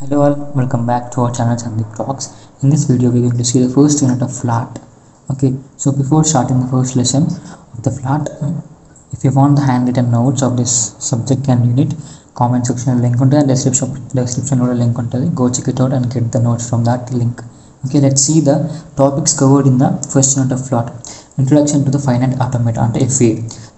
Hello all, welcome back to our channel Sandeep Talks. In this video we are going to see the first unit of flat. Okay, so before starting the first lesson of the flat, if you want the handwritten notes of this subject and unit, comment section link on the description link on the go check it out and get the notes from that link. Okay, let's see the topics covered in the first unit of flat. Introduction to the finite automata and FA.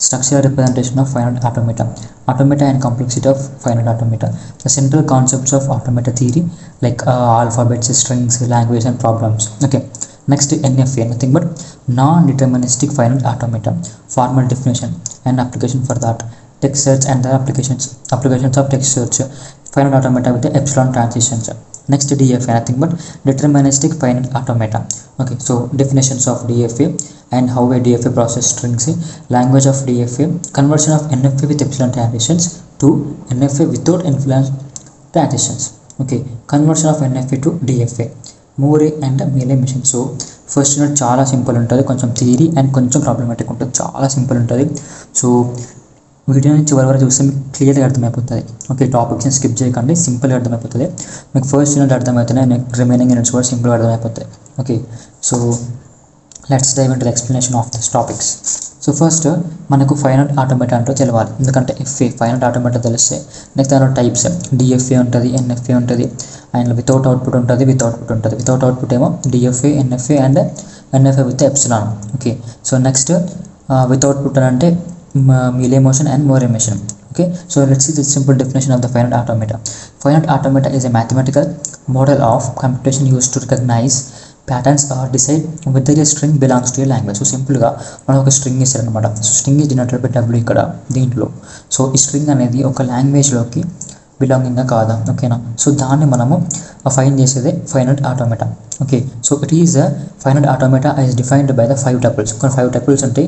Structural representation of finite automata. Automata and complexity of finite automata. The central concepts of automata theory like alphabets, strings, language and problems. Okay. Next NFA, nothing but non-deterministic finite automata. Formal definition and application for that. Text search and the applications of text search. Finite automata with the epsilon transitions. Next DFA, nothing but deterministic finite automata. Okay, so definitions of DFA and how a DFA process strings, language of DFA, conversion of NFA with epsilon transitions to NFA without influence transitions. Okay, conversion of NFA to DFA, Moore and Mealy machine. So first unit చాలా simple ఉంటుంది, కొంచెం theory and కొంచెం problematic ఉంటుంది, చాలా simple ఉంటుంది. So వీడియోని చివరి వరకు చూస్తే మీకు క్లియర్గా అర్థమైపోతుంది. ఓకే, టాపిక్స్ని స్కిప్ చేయకండి, సింపుల్గా అర్థమైపోతుంది. మీకు ఫస్ట్ యూనిట్ అర్థమవుతున్నాయి, నెక్స్ట్ రిమైనింగ్ యూనిట్స్ కూడా సింపుల్గా అర్థమైపోతాయి. Okay, so let's dive into the explanation of this topics. So first మనకు ఫైనైట్ ఆటోమేటా అంటే తెలియాలి, ఎందుకంటే ఎఫ్ఏ ఫైనైట్ ఆటోమేటా తెలిస్తే నెక్స్ట్ దానిలో టైప్స్ డిఎఫ్ఏ ఉంటుంది, ఎన్ఎఫ్ఏ ఉంటుంది, అండ్ వితౌట్ అవుట్పుట్ ఉంటుంది, విత్ అవుట్పుట్ ఉంటుంది. వితౌట్ అవుట్పుట్ ఏమో DFA, NFA and NFA with epsilon. Okay, so next with output అంటే Mealy motion and Moore machine. Okay, so let's see the simple definition of the finite automata. Finite automata is a mathematical model of computation used to recognize patterns or decide whether a string belongs to a language. So simple గా మనం ఒక string ఇస్తారనమాట. So string is denoted by W ఇక్కడ దీంట్లో. So ఈ string అనేది ఒక లాంగ్వేజ్లోకి బిలాంగింగ్గా కాదా, ఓకేనా. సో దాన్ని మనము ఫైండ్ చేసేదే finite automata. Okay, so it is finite automata is defined by the 5 tuples. కొన్ని 5 టపుల్స్ ఉంటాయి.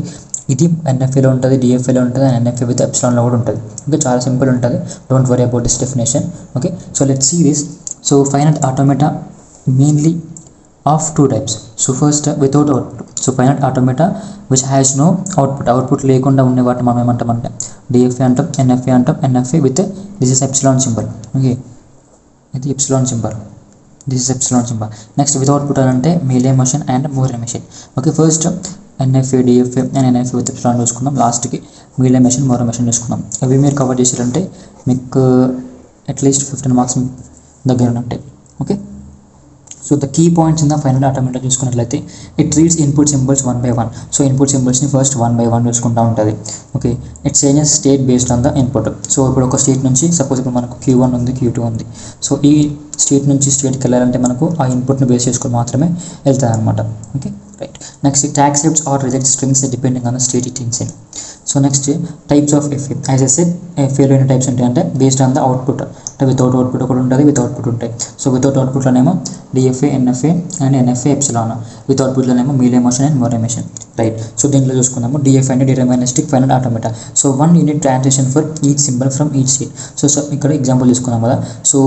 ఇది ఎన్ఎఫ్ఏలో ఉంటుంది, డిఎఫ్ఏలో ఉంటుంది అండ్ ఎన్ఎఫ్ఏ విత్ ఎప్సిలాన్లో కూడా ఉంటుంది. ఓకే, చాలా సింపుల్ ఉంటుంది, don't worry about this definition. Okay, so let's see this. So finite automata mainly of 2 types. So first without output. So finite automata which has no output లేకుండా ఉండే వాటిని మనం ఏమంటామంటే DFA అంటాం, ఎన్ఎఫ్ఏ అంటాం, NFA with this is epsilon symbol. Okay, ఇది epsilon symbol, this is epsilon symbol. Next with output అంటే Mealy machine and Moore machine. Okay, first NFA, DFA and NFA with epsilon చూసుకున్నాం, లాస్ట్కి Mealy machine, Moore machine చూసుకున్నాం. అవి మీరు cover చేసారంటే మీకు at least 15 marks దగ్గర ఉంటాయి. Okay, so the key points in the finite automata చూసుకున్నట్లయితే it reads input symbols 1 by 1. So input సింబల్స్ని ఫస్ట్ 1 by 1 చూసుకుంటూ ఉంటుంది. Okay, it changes state based on the input. So ఇప్పుడు ఒక స్టేట్ నుంచి సపోజ్ ఇప్పుడు మనకు Q1 ఉంది, Q2 ఉంది. సో ఈ స్టేట్ నుంచి స్టేట్కి వెళ్ళాలంటే మనకు ఆ ఇన్పుట్ని బేస్ చేసుకొని మాత్రమే వెళ్తుంది అనమాట. Okay, right. Next it accepts or rejects strings depending on the state it ends in. So next types of FA. As I said ఎఫ్ఏలో ఎన్ని టైప్స్ ఉంటాయి అంటే బేస్డ్ ఆన్ ద అవుట్పుట్. అంటే వితౌట్ అవుట్పుట్ ఒకటి ఉంటుంది, విత్ అవుట్పుట్ ఉంటాయి. So without అవుట్పుట్లోనేమో DFA, NFA and NFA epsilon. With అవుట్పుట్లోనేమో Mealy motion and Moore machine. Right. So దీంట్లో చూసుకుందాము డిఎఫ్ఏ అంటే deterministic finite automata. So 1 unit transition for each symbol from each state. So ఇక్కడ example తీసుకున్నాం కదా. So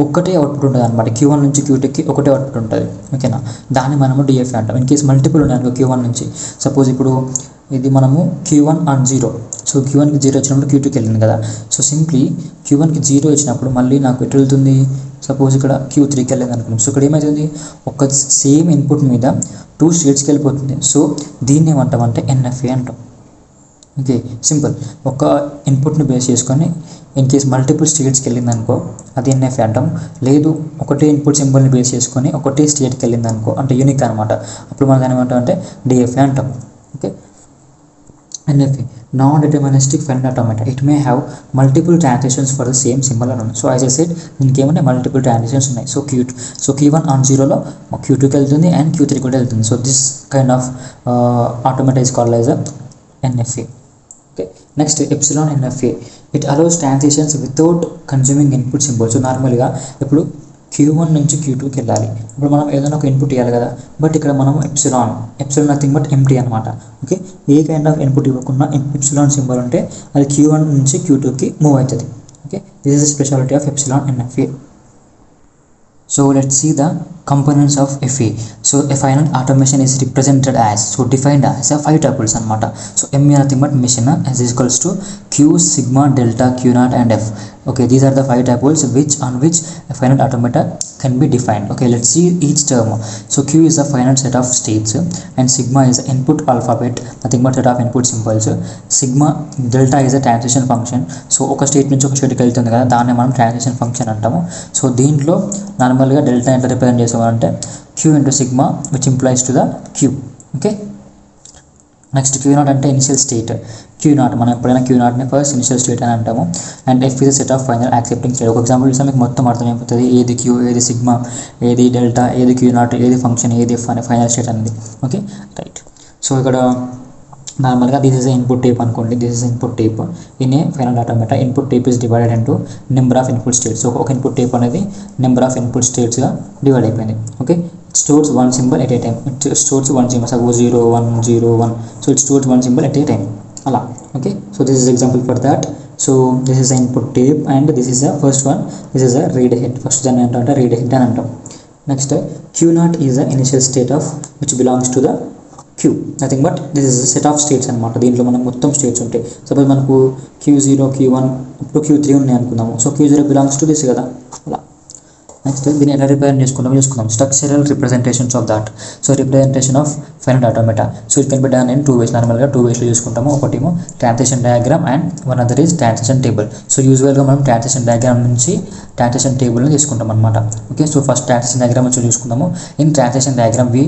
ఒక్కటే output ఉంటుంది అనమాట, Q1 నుంచి Q2కి ఒకటే అవుట్పుట్ ఉంటుంది. ఓకేనా, దాన్ని మనము డిఎఫ్ఏ అంటాం. ఇన్ కేసు మల్టిపుల్ ఉన్నాయి Q1 నుంచి, సపోజ్ ఇప్పుడు ఇది మనము Q1 and 0. సో Q1కి 0 వచ్చినప్పుడు Q2కి వెళ్ళింది కదా. సో సింప్లీ Q1కి 0 వచ్చినప్పుడు మళ్ళీ నాకు ఎటు వెళ్తుంది, సపోజ్ ఇక్కడ Q3కి వెళ్ళింది అనుకున్నాం. సో ఇక్కడ ఏమవుతుంది, ఒక సేమ్ ఇన్పుట్ మీద 2 స్టేట్స్కి వెళ్ళిపోతుంది. సో దీన్ని ఏమంటామంటే ఎన్ఎఫ్ఏ అంటాం. Okay, simple. ఒక ఇన్పుట్ని బేస్ చేసుకొని ఇన్ కేస్ మల్టిపుల్ స్టేట్స్కి వెళ్ళింది అనుకో అది ఎన్ఎఫ్ఏ అంటాం. లేదు ఒకటే ఇన్పుట్ సింబల్ని బేస్ చేసుకొని ఒకటే స్టేట్కి వెళ్ళింది అనుకో అంటే యూనిక్ అనమాట, అప్పుడు మనం దాన్ని ఏమంటామంటే డిఎఫ్ఏ అంటాం. Okay, NFA, non-deterministic finite automata. It may have multiple transitions for the same symbol alone. So as I said, దీనికేమంటే మల్టిపుల్ ట్రాన్సిషన్స్ ఉన్నాయి. సో Q1 on 0లో Q2కి వెళ్తుంది అండ్ Q3 కూడా వెళ్తుంది. So this kind of automata is called as a NFA. Okay, next epsilon NFA. It allows transitions without consuming input symbol. So నార్మల్గా ఇప్పుడు Q1 నుంచి Q2కి వెళ్ళాలి, ఇప్పుడు మనం ఏదైనా ఒక ఇన్పుట్ ఇవ్వాలి కదా. బట్ ఇక్కడ మనం ఎప్సిలాన్ నథింగ్ బట్ ఎంటీ అనమాట. Okay, A kind of input ఇవ్వకుండా ఎప్సిలాన్ సింబల్ ఉంటే అది Q1 నుంచి Q2కి మూవ్ అవుతుంది. Okay, this is the speciality of epsilon NFA. So let's see the components of FA. So a finite automation is represented as, so defined as a 5 tuples anamata. So M is nothing but machine as is equals to Q sigma delta Q0 and F. Okay, these are the 5 tuples on which a finite automata can be defined. Okay, let's see each term. So Q is a finite set of states and sigma is input alphabet, nothing but set of input symbols. Sigma delta is a transition function. So ఒక state నుంచి ఒక స్టేట్కి వెళ్తుంది కదా, దాన్ని మనం transition function అంటాము. So దీంట్లో నార్మల్గా డెల్టా ఎంత రిప్రజెంట్ చేస్తామంటే Q into sigma which implies to the Q. Okay, next Q0 అంటే ఇనిషియల్ స్టేట్. Q0 మనం ఎప్పుడైనా Q0ని ఫస్ట్ ఇనిషియల్ స్టేట్ అని అంటాము. And F is set of final accepting state. ఒక ఎగ్జాంపుల్ చూస్తే మీకు మొత్తం అర్థమైపోతుంది, ఏది Q, ఏది సిగ్మా, ఏది డెల్టా, ఏది Q0, ఏది ఫంక్షన్, ఏది F అనే ఫైనల్ స్టేట్ అనేది. Okay right. సో ఇక్కడ నార్మల్గా దిస్ ఇస్ ఇన్పుట్ టేప్ అనుకోండి, this is input tape in a final automata. Input tape is divided into number of input states. So ఒక input tape అనేది number of input స్టేట్స్గా divide అయిపోయింది. Okay, it stores one symbol at a time. It stores one symbol, suppose 0 1 0 1, so it stores one symbol at a time ala. Okay, so this is example for that. So this is the input tape and this is the first one, this is a read ahead. First then anta read ahead అని అంటాం. Next Q0 is the initial state of which belongs to the Q, nothing but this is a set of states అనమాట. దీంట్లో మనకు మొత్తం states ఉంటాయి. Suppose మనకు Q0 Q1 ఇప్పుడు Q3 ఉన్నాయి అనుకుందాము. So Q0 belongs to this కదా అలా. నెక్స్ట్ దీన్ని ఎలా రిప్రజెంట్ చూసుకుందాం. Structural representations of that. So representation of finite automata. So it can be done in 2 ways. నార్మల్గా 2 waysలో చూసుకుంటాము. ఒకటేమో transition diagram and one other is transition table. So యూజువల్గా మనం ట్రాన్సిషన్ డయాగ్రామ్ నుంచి ట్రాన్సిషన్ టేబుల్ని తీసుకుంటాం అనమాట. Okay, so first transition diagram నుంచి చూసుకుందాము. In transition diagram we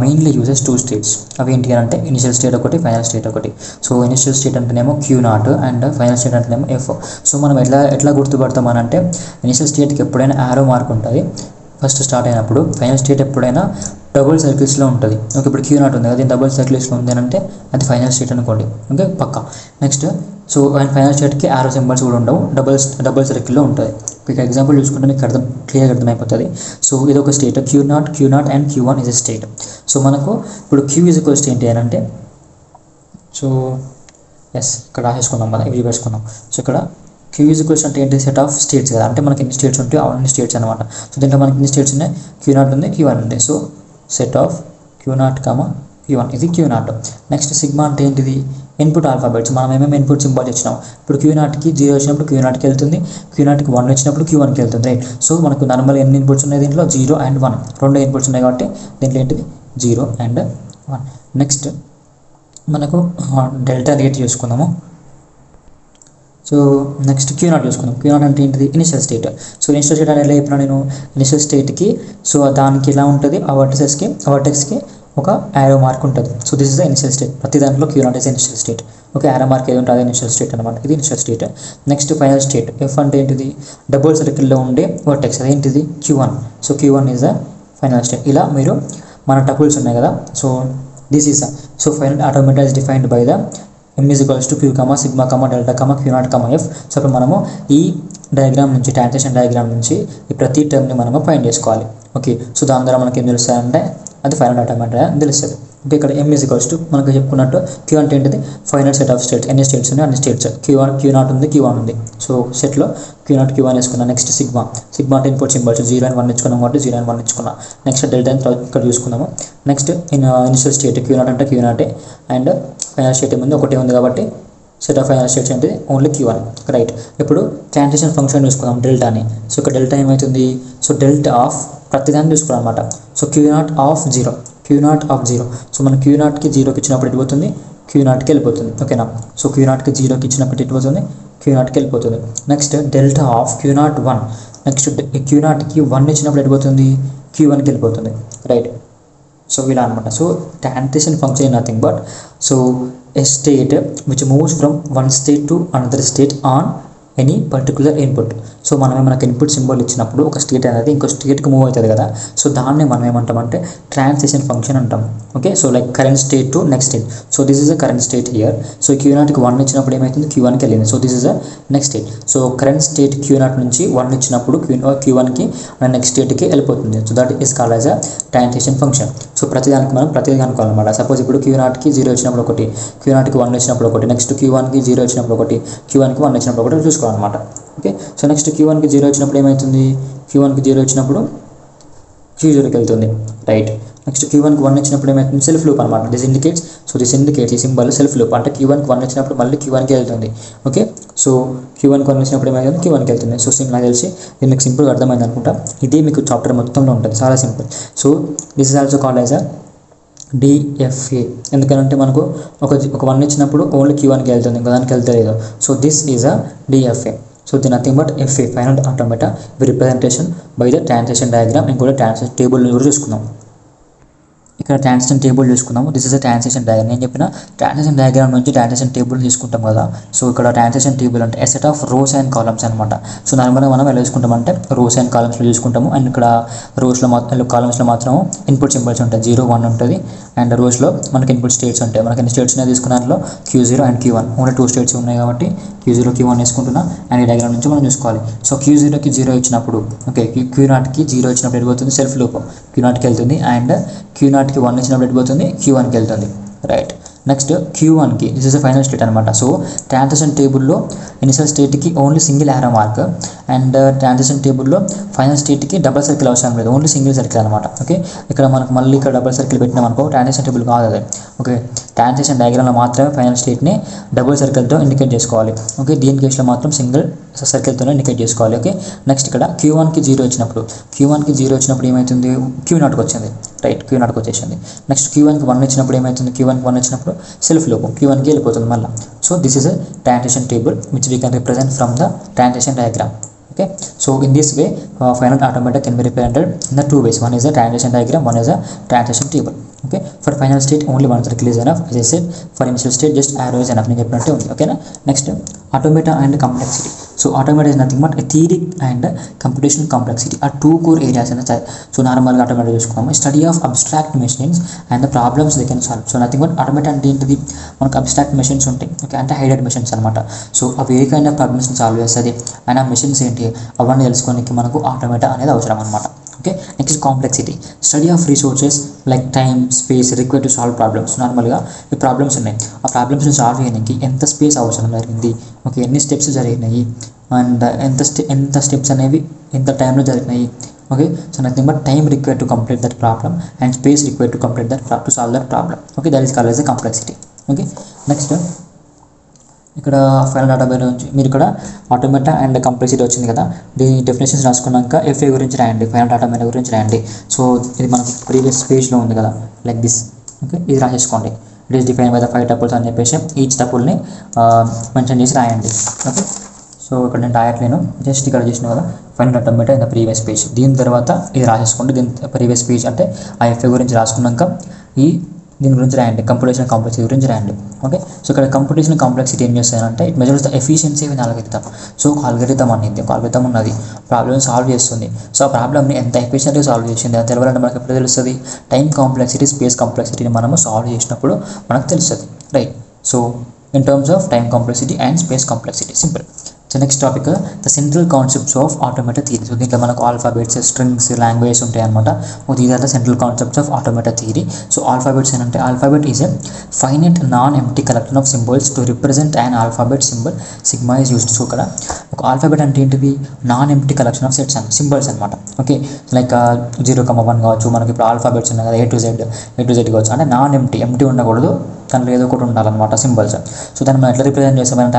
mainly uses 2 states. అవి ఏంటి అంటే ఇనిషియల్ స్టేట్ ఒకటి, ఫైనల్ స్టేట్ ఒకటి. సో ఇనిషియల్ స్టేట్ అంటేనేమో Q0 అండ్ ఫైనల్ స్టేట్ అంటేనేమో F. సో మనం ఎట్లా గుర్తుపడతాం అని అంటే ఇనిషియల్ స్టేట్కి ఎప్పుడైనా యారో మార్క్ ఉంటుంది ఫస్ట్ స్టార్ట్ అయినప్పుడు. ఫైనల్ స్టేట్ ఎప్పుడైనా డబుల్ సర్కిల్స్లో ఉంటుంది. ఓకే, ఇప్పుడు Q0 ఉంది కదా, డబుల్ సర్కిల్స్లో ఉంది అని అంటే అది ఫైనల్ స్టేట్ అనుకోండి. ఓకే పక్కా. నెక్స్ట్ సో అండ్ ఫైనల్ స్టేట్కి యారో సింబల్స్ కూడా ఉండవు, డబుల్ సర్కిల్లో ఉంటుంది. మీకు ఎగ్జాంపుల్ చూసుకుంటే మీకు క్లియర్గా అర్థమైపోతుంది. సో ఇది ఒక state Q0 and Q1 is a state. So మనకు ఇప్పుడు Q ఈజ్ ఈక్వల్స్ టు ఏంటి అని అంటే, సో ఎస్ ఇక్కడ రాసేసుకుందాం కదా, ఇవి వేసుకుందాం. సో ఇక్కడ Q ఈజ్ ఈక్వల్స్ అంటే ఏంటి, సెట్ ఆఫ్ స్టేట్స్ కదా, అంటే మనకి ఎన్ని స్టేట్స్ ఉంటాయి అన్ని స్టేట్స్ అనమాట. సో దీంట్లో మనకి ఎన్ని స్టేట్స్ ఉన్నాయి, Q0 ఉంది, Q1 ఉంది. So set of Q0, Q1 ఇది Q0. నెక్స్ట్ సిగ్మా అంటే ఏంటిది, ఇన్పుట్ ఆల్ఫాబెట్స్. మనం ఏమేమి ఇన్పుట్ సింబల్స్ ఇచ్చినాం. ఇప్పుడు Q0కి 0 వచ్చినప్పుడు Q0కి వెళ్తుంది, Q0కి 1 వచ్చినప్పుడు Q1కి వెళ్తుంది. రైట్. సో మనకు నార్మల్ ఎన్ని ఇన్పుట్స్ ఉన్నాయి దీంట్లో, 0 and 1 2 ఇన్పుట్స్ ఉన్నాయి కాబట్టి దీంట్లో ఏంటిది 0 and 1. నెక్స్ట్ మనకు డెల్టా రేట్ చేసుకుందాము. సో నెక్స్ట్ Q0 చూసుకుందాం. Q0 అంటే ఏంటిది, initial state. So initial state అనేది ఎలా చెప్పినా నేను, ఇనిషియల్ స్టేట్కి సో దానికి ఎలా ఉంటుంది, ఆ వర్టెక్స్కి ఒక యారో మార్క్ ఉంటుంది. So this is the initial state. ప్రతి దాంట్లో Q0 is initial state. Okay, arrow mark ఏది ఉంటుంది అది ఇనిషియల్ స్టేట్ అనమాట. ఇది initial state. Next final state. F అంటే ఏంటిది, డబుల్ సర్కిల్లో ఉండే వర్టెక్స్, అదేంటిది Q1. So Q1 is the final state. ఇలా మీరు మన టపుల్స్ ఉన్నాయి కదా, so this is so final automata is defined by the M is equals to Q, sigma, delta, Q0, F. So ఇప్పుడు మనము ఈ డయాగ్రామ్ నుంచి, ట్రాన్సిషన్ డయాగ్రామ్ నుంచి ఈ ప్రతి టర్మ్ని మనము ఫైండ్ చేసుకోవాలి. ఓకే, సో దాని ద్వారా మనకి ఏం తెలుస్తుందంటే అది ఫైనల్ ఆటోమేటా అని తెలుస్తుంది. ఓకే, ఇక్కడ M is equals to మనకు చెప్పుకున్నట్టు Q అంటే ఏంటిది, ఫైనల్ సెట్ ఆఫ్ స్టేట్స్. ఎన్ని స్టేట్స్ ఉన్నాయి అన్ని స్టేట్స్. Q0 ఉంది, Q1 ఉంది. సో సెట్లో Q0 Q1 వేసుకున్నాం. నెక్స్ట్ సిగ్మా అంటే ఇన్పుట్ సింబల్స్ 0 and 1 ఇచ్చుకున్నాం కాబట్టి 0 and 1 ఇచ్చుకున్నాం. నెక్స్ట్ డెల్టా ఇక్కడ చూసుకుందాము. నెక్స్ట్ ఇనిషియల్ స్టేట్ Q0 అంటే Q0 అండ్ ఫైనల్ స్టేట్ ఏముంది, ఒకటే ఉంది కాబట్టి సెట్ ఆఫ్ ఫైనల్ స్టేట్స్ అంటే ఓన్లీ Q1. రైట్. ఇప్పుడు ట్రాన్సిషన్ ఫంక్షన్ చూసుకుందాం డెల్టాని. సో ఇక్కడ డెల్టా ఏమవుతుంది, సో డెల్టా ఆఫ్ ప్రతిదాన్ని చూసుకోవాలి అనమాట. So Q0 of 0. సో మన Q0కి 0కి ఇచ్చినప్పుడు ఇటు పోతుంది, Q0కి వెళ్ళిపోతుంది. ఓకేనా. సో Q0కి 0కి ఇచ్చినప్పుడు ఇటు పోతుంది, Q0కి వెళ్ళిపోతుంది. Next delta of Q0 1. Next Q0కి 1 ఇచ్చినప్పుడు ఎటు పోతుంది, Q1కి వెళ్ళిపోతుంది. రైట్. సో ఇలా అనమాట. So transition function nothing but so a state which moves from one state to another state on any particular input. So మనం మనకి ఇన్పుట్ సింబల్ ఇచ్చినప్పుడు ఒక స్టేట్ అనేది ఇంకో స్టేట్కి మూవ్ అవుతుంది కదా, సో దాన్ని మనం ఏమంటామంటే ట్రాన్సిషన్ ఫంక్షన్ అంటాం. Okay, so like current state to next state. So this is a current state here. So Q0కి 1 ఇచ్చినప్పుడు ఏమవుతుంది, Q1కి వెళ్ళింది. So this is a next state. So current state Q0 నుంచి 1 ఇచ్చినప్పుడు Q1కి నెక్స్ట్ స్టేట్కి వెళ్ళిపోతుంది. So that is called as a transition function. So ప్రతిదానికి మనం ప్రతిదీ అనుకోవాలన్నమాట. సపోజ్ ఇప్పుడు Q0కి 0 వచ్చినప్పుడు ఒకటి, Q0కి 1 వచ్చినప్పుడు ఒకటి, నెక్స్ట్ Q1కి 0 వచ్చినప్పుడు ఒకటి, Q1కి 1 వచ్చినప్పుడు ఒకటి చూసుకోవాలన్నమాట. ఓకే, సో నెక్స్ట్ Q1కి 0 వచ్చినప్పుడు ఏమవుతుంది, Q1కి 0 వచ్చినప్పుడు Q0కి వెళ్తుంది. రైట్. నెక్స్ట్ Q1కి 1 ఇచ్చినప్పుడు ఏమవుతుంది సెల్ఫ్ లూప్ అనమాట. దిస్ ఇండికేట్స్ ఈ సింబల్ సెల్ఫ్ లూప్ అంటే Q1కి 1 ఇచ్చినప్పుడు మళ్ళీ Q1కి వెళ్తుంది. ఓకే, సో Q1కి 1 ఇచ్చినప్పుడు ఏమవుతుంది Q1కి వెళ్తుంది. సో నాకు తెలిసి ఇది మీకు సింపుల్గా అర్థమైంది అనుకుంటా. ఇదే మీకు చాప్టర్ మొత్తంలో ఉంటుంది, చాలా simple. So this is also called as a DFA. ఎందుకంటే మనకు ఒక 1 ఇచ్చినప్పుడు ఓన్లీ Q1కి వెళ్తుంది, ఇంకా దానికి వెళ్తలేదు. So this is a DFA. So the nothing but FA, final automata representation by the transaction diagram. ఇంకోటి ట్రాన్సాక్షన్ టేబుల్ కూడా చూసుకుందాం. ఇక్కడ ట్రాన్సాక్షన్ టేబుల్ చూసుకుందాము. This is a transaction diagram. నేను చెప్పిన ట్రాన్సాక్షన్ డయాగ్రామ్ నుంచి ట్రాన్సాక్షన్ టేబుల్ తీసుకుంటాం కదా. సో ఇక్కడ ట్రాన్సాక్షన్ టేబుల్ అంటే set of rows and columns అనమాట. సో నార్మల్గా మనం ఎలా చూసుకుంటామంటే రోస్ అండ్ కాలమ్స్లో చూసుకుంటాము. అండ్ ఇక్కడ కాలమ్స్లో మాత్రం ఇన్పుట్ సింబల్స్ ఉంటాయి, 0, 1 ఉంటుంది. అండ్ రోస్లో మనకి ఇన్పుట్ స్టేట్స్ ఉంటాయి. మనకి ఎన్ని స్టేట్స్ ఉన్నాయి తీసుకున్న దాంట్లో Q0 and Q1, only 2 states ఉన్నాయి కాబట్టి Q0, Q1 వేసుకుంటున్నా. అండ్ ఈ డయాగ్రామ్ నుంచి మనం చూసుకోవాలి. సో Q0కి 0 ఇచ్చినప్పుడు, ఓకే, Q0కి 0 ఇచ్చినప్పుడు వెళ్ళిపోతుంది సెల్ఫ్ లూప్, Q0కి వెళ్తుంది. అండ్ Q0కి 1 ఇచ్చినప్పుడు వెళ్ళిపోతుంది Q1కి వెళ్తుంది. రైట్, నెక్స్ట్ Q1కి this is the final state అనమాట. సో ట్రాన్సాక్షన్ టేబుల్లో ఇనిషియల్ స్టేట్కి only single arrow mark, and transaction టేబుల్లో ఫైనల్ స్టేట్కి డబుల్ సర్కిల్ అవసరం లేదు, ఓన్లీ సింగిల్ సర్కిల్ అనమాట. ఓకే, ఇక్కడ మనకు మళ్ళీ ఇక్కడ డబుల్ సర్కిల్ పెట్టినాం అనుకో ట్రాన్సాక్షన్ టేబుల్ కాదు అది. ఓకే, ట్రాన్సాక్షన్ డయాగ్రామ్లో మాత్రమే ఫైనల్ స్టేట్ని డబుల్ సర్కిల్తో ఇండికేట్ చేసుకోవాలి. ఓకే, దీని కేసులో మాత్రం సింగిల్ సర్కిల్తోనే ఇండికేట్ చేసుకోవాలి. ఓకే, నెక్స్ట్ ఇక్కడ Q1కి 0 వచ్చినప్పుడు ఏమవుతుంది Q0కి వచ్చింది. రైట్, Q0కి వచ్చేసింది. నెక్స్ట్ Q1కి 1 ఇచ్చినప్పుడు ఏమవుతుంది Q1కి 1 వచ్చినప్పుడు సెల్ఫ్ లూప్ Q1కి వెళ్ళిపోతుంది మళ్ళీ. So this is a transaction table which we can represent from the transaction diagram. Okay, so in this way finite automata can be represented in the 2 ways. One is a transaction diagram, one is a transaction table. Okay, for final state only one circle is enough, as I said. For initial state just arrow is enough. Okay na? Next, automata and complexity. So automata is nothing but a theory and computational complexity are 2 core areas in the child. So normal automata is study of abstract machines and the problems they can solve. So nothing but automata and the abstract machines ఉంటాయి. Okay, అంటే హైడెడ్ machines అనమాట. So అవి ఏ kind of ప్రాబ్లమ్స్ని solve చేస్తుంది and ఆ machines ఏంటి అవన్నీ తెలుసుకోనికి మనకు ఆటోమేటా అనేది అవసరం అనమాట. Okay, next complexity, study of resources like time, space required to solve problems. నార్మల్గా ఈ ప్రాబ్లమ్స్ ఉన్నాయి, ఆ ప్రాబ్లమ్స్ని సాల్వ్ చేయడానికి ఎంత స్పేస్ అవసరం జరిగింది, ఓకే, ఎన్ని స్టెప్స్ జరిగినాయి, అండ్ ఎంత స్టెప్స్ అనేవి ఎంత టైంలో జరిగినాయి. Okay, so nothing but time required to complete that problem and space required to complete that to solve that problem. Okay, that is called as the complexity. Okay, next ఇక్కడ final database నుంచి మీరు ఇక్కడ automata and complexity వచ్చింది కదా, దీని definitions రాసుకున్నాక FA గురించి రాయండి, final database గురించి రాయండి. సో ఇది మనకు ప్రీవియస్ పేజ్లో ఉంది కదా, లైక్ దిస్. ఓకే, ఇది రాసేసుకోండి. It is define by the 5 tuples అని చెప్పేసి ఈచ్ టపుల్ని మెన్షన్ చేసి రాయండి. ఓకే, సో ఇక్కడ నేను రాయట్లేను, జస్ట్ ఇక్కడ చేసిన కదా final database in the previous page. దీని తర్వాత ఇది రాసేసుకోండి. దీని ప్రీవియస్ పేజ్ అంటే ఆ FA గురించి రాసుకున్నాక దీని గురించి రాయండి, కంప్యూటేషనల్ కాంప్లెక్సిటీ గురించి రాయండి. ఓకే, సో ఇక్కడ కంప్యూటేషనల్ కాంప్లెక్సిటీ ఏం చేస్తారంటే it measures the efficiency with algorithm. So ఒక అల్గోరిథం అనేది ఒక అల్గోరిథం ఉన్నది, ప్రాబ్లమ్ సాల్వ్ చేస్తుంది. సో ఆ ప్రాబ్లమ్ని ఎంత ఎఫిషియెంట్గా సాల్వ్ చేసింది అది తెలవాలంటే మనకు ఎప్పుడు తెలుస్తుంది, టైం కాంప్లెక్సిటీ స్పేస్ కాంప్లెక్సిటీని మనము సాల్వ్ చేసినప్పుడు మనకు తెలుస్తుంది. Right, so in terms of time complexity and space complexity simple. So next topic the central concepts of automata theory. So దీంట్లో మనకు ఆల్ఫాబెట్స్, స్ట్రింగ్స్, లాంగ్వేజెస్ ఉంటాయి అనమాట. These are the central concepts of automata theory. So alphabets ఏంటంటే alphabet is a finite non empty collection of symbols to represent and alphabet symbol sigma is used. So ఇక్కడ ఒక alphabet అంటే ఏంటిది, non empty collection of sets and symbols అనమాట. Okay, like 0,1 కావచ్చు, మనకి ఇప్పుడు alphabets ఉన్నాయి కదా, A to Z కావచ్చు, అంటే నాన్ ఎంప్టీ ఉండకూడదు, దాంట్లో ఏదో ఒకటి ఉండాలన్నమాట సింబల్స్. సో దాన్ని మనం ఎట్లా రిప్రజెంట్ చేస్తామంటే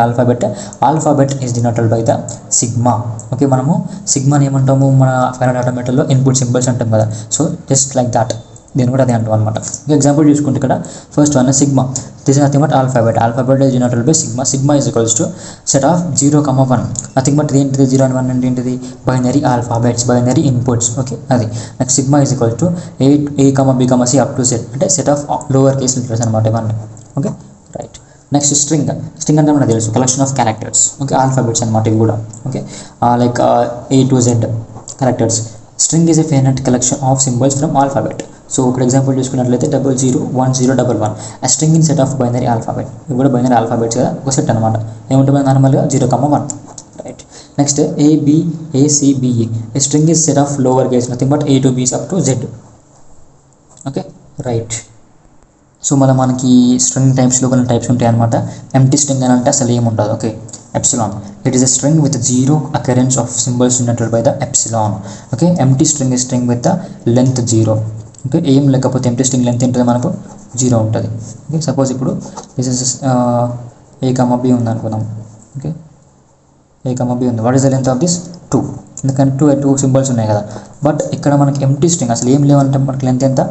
alphabet is denoted by the sigma. Okay, మనము సిగ్మాని ఏమంటాము మన ఫైనల్ ఆటోమేటాలో ఇన్పుట్ సింబల్స్ అంటాం కదా. సో జస్ట్ లైక్ దాట్ దీన్ని కూడా అదే అంటాం అనమాట. ఎగ్జాంపుల్ చూసుకుంటే ఇక్కడ first one sigma, this is nothing but alphabet is denoted by sigma is equals to set of 0,1. Nothing but ఏంటిది 0 and 1 అంటే ఏంటిది, binary alphabets, binary inputs. Okay, అది next sigma is equals to A, B, C up to Z అంటే set of lower case letters అనమాట ఇవన్నీ. Okay, right. Next string అంటే మనకు తెలుసు collection of characters. Okay, alphabets అనమాట ఇవి కూడా. Okay, like A to Z characters. String is a finite collection of symbols from alphabet. So ఇక్కడ ఎగ్జాంపుల్ చూసుకున్నట్లయితే 00, 10, 11 a string in set of binary alphabet. ఇవి కూడా బైనరీ ఆల్ఫాబెట్స్ కదా, ఒక set అనమాట. ఏముంటుంది నార్మల్గా 0,1. Right, next ABACBE a string is set of lower case nothing but A to B up to Z. Okay, right. So మనకి string టైప్స్లో కొన్ని types ఉంటాయి అనమాట. ఎంప్టీ స్ట్రింగ్ అని అంటే అసలు ఏముండదు. Okay, epsilon, it is a string with 0 occurrence of symbols denoted by the epsilon. Okay, empty string is string with the length 0. Okay, ఏం లేకపోతే ఎంప్టీ స్ట్రింగ్ లెంత్ ఉంటుంది మనకు 0 ఉంటుంది. ఓకే, సపోజ్ ఇప్పుడు దిస్ ఇస్ A, B ఉంది అనుకుందాం. Okay, A, B ఉంది. What is the length of this 2, ఎందుకంటే టూ సింబల్స్ ఉన్నాయి కదా. బట్ ఇక్కడ మనకి ఎంప్టీ స్ట్రింగ్ అసలు ఏం లేవంటే మనకి లెంత్ ఎంత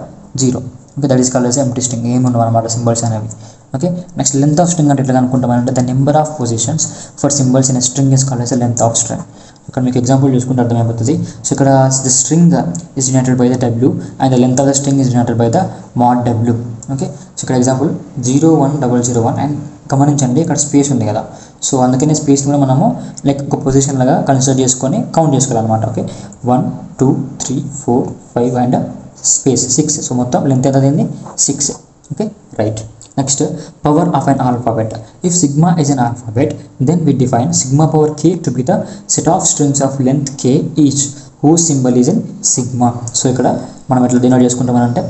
0. Okay, that is called as empty string, ఏమి ఉండవు అనమాట సింబల్స్ అనేవి. Okay, next length of string అంటే ఎట్లా అనుకుంటామంటే the number of positions for symbols in string is called as length of string. ఇక్కడ మీకు ఎగ్జాంపుల్ చూసుకుంటే అర్థమైపోతుంది. సో ఇక్కడ the string is denoted by the W and the length of the string is denoted by the mod W. Okay, so ఇక్కడ example 01001 and గమనించండి ఇక్కడ space ఉంది కదా. సో అందుకనే స్పేస్ కూడా మనము లైక్ ఒక పొజిషన్ లాగా కన్సిడర్ చేసుకొని కౌంట్ చేసుకోవాలన్నమాట. Okay, 1 2 3 4 5 and space 6. సో మొత్తం లెంత్ ఎంత అయింది 6. Okay, right. Next power of an alphabet. If sigma is an alphabet then we define sigma power k to be the set of strings of length k each whose symbol is in sigma. So ఇక్కడ మనం ఎట్లా denote చేసుకుంటామనంటే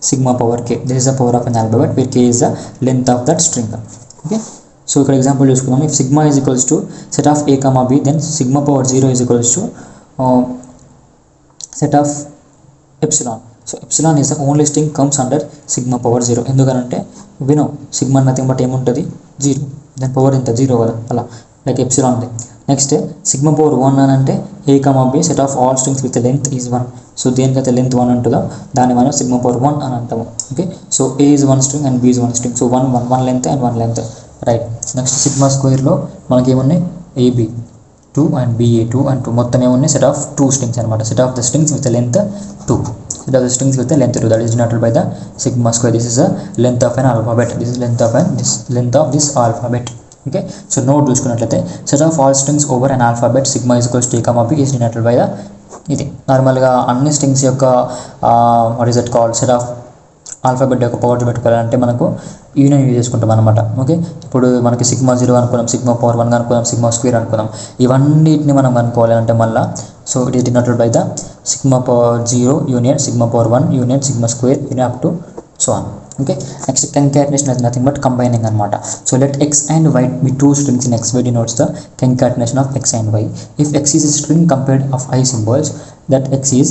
sigma power k, this is the power of an alphabet where k is the length of that string. Okay, so ఇక్కడ example చూసుకుందాం. if sigma is equals to set of a comma b then sigma power 0 is equals to set of epsilon. so epsilon is the only string comes under sigma power 0. ఎందుకంటే we know sigma nothing but ఏముంటుంది 0, then power ఎంత 0 కదా, అలా like epsilon ఉంది. Next sigma power 1 అని అంటే a comma b set of all strings with the length is 1. So దేనికైతే length 1 ఉంటుందో దాన్ని మనం సిగ్మా పవర్ 1 అని అంటాము. Okay, so a is 1 string and b is 1 string. So 1 length and 1 length, right. Next sigma స్క్వేర్లో మనకి ఏమున్నాయి ab 2 and ba 2 and 2 మొత్తం ఏమున్నాయి సెట్ ఆఫ్ 2 స్ట్రింగ్స్ అనమాట. Set of the strings with length 2, set of the strings with the length 2, that is denoted by the sigma square. This is the length of an alphabet, this is length of this alphabet. Okay, so node చూసుకున్నట్లయితే set of all strings over an alphabet sigma is equals to a comma b is denoted by the ఇది నార్మల్గా అన్ని strings యొక్క what is that called set of alphabet యొక్క power పెట్టుకోవాలంటే మనకు union use చేసుకుంటాం అనమాట. ఓకే, ఇప్పుడు మనకి సిగ్మా 0 అనుకున్నాం, సిగ్మా పవర్ 1 అనుకున్నాం, సిగ్మా స్క్వేర్ అనుకున్నాం, ఇవన్నిటిని మనం అనుకోవాలంటే మళ్ళీ so it is denoted by the sigma power 0 union sigma power 1 union sigma square union up to so on. Okay, next concatenation is nothing but combining anamata. So let x and y be two strings in xy denotes the concatenation of x and y. If x is a string composed of I symbols, that x is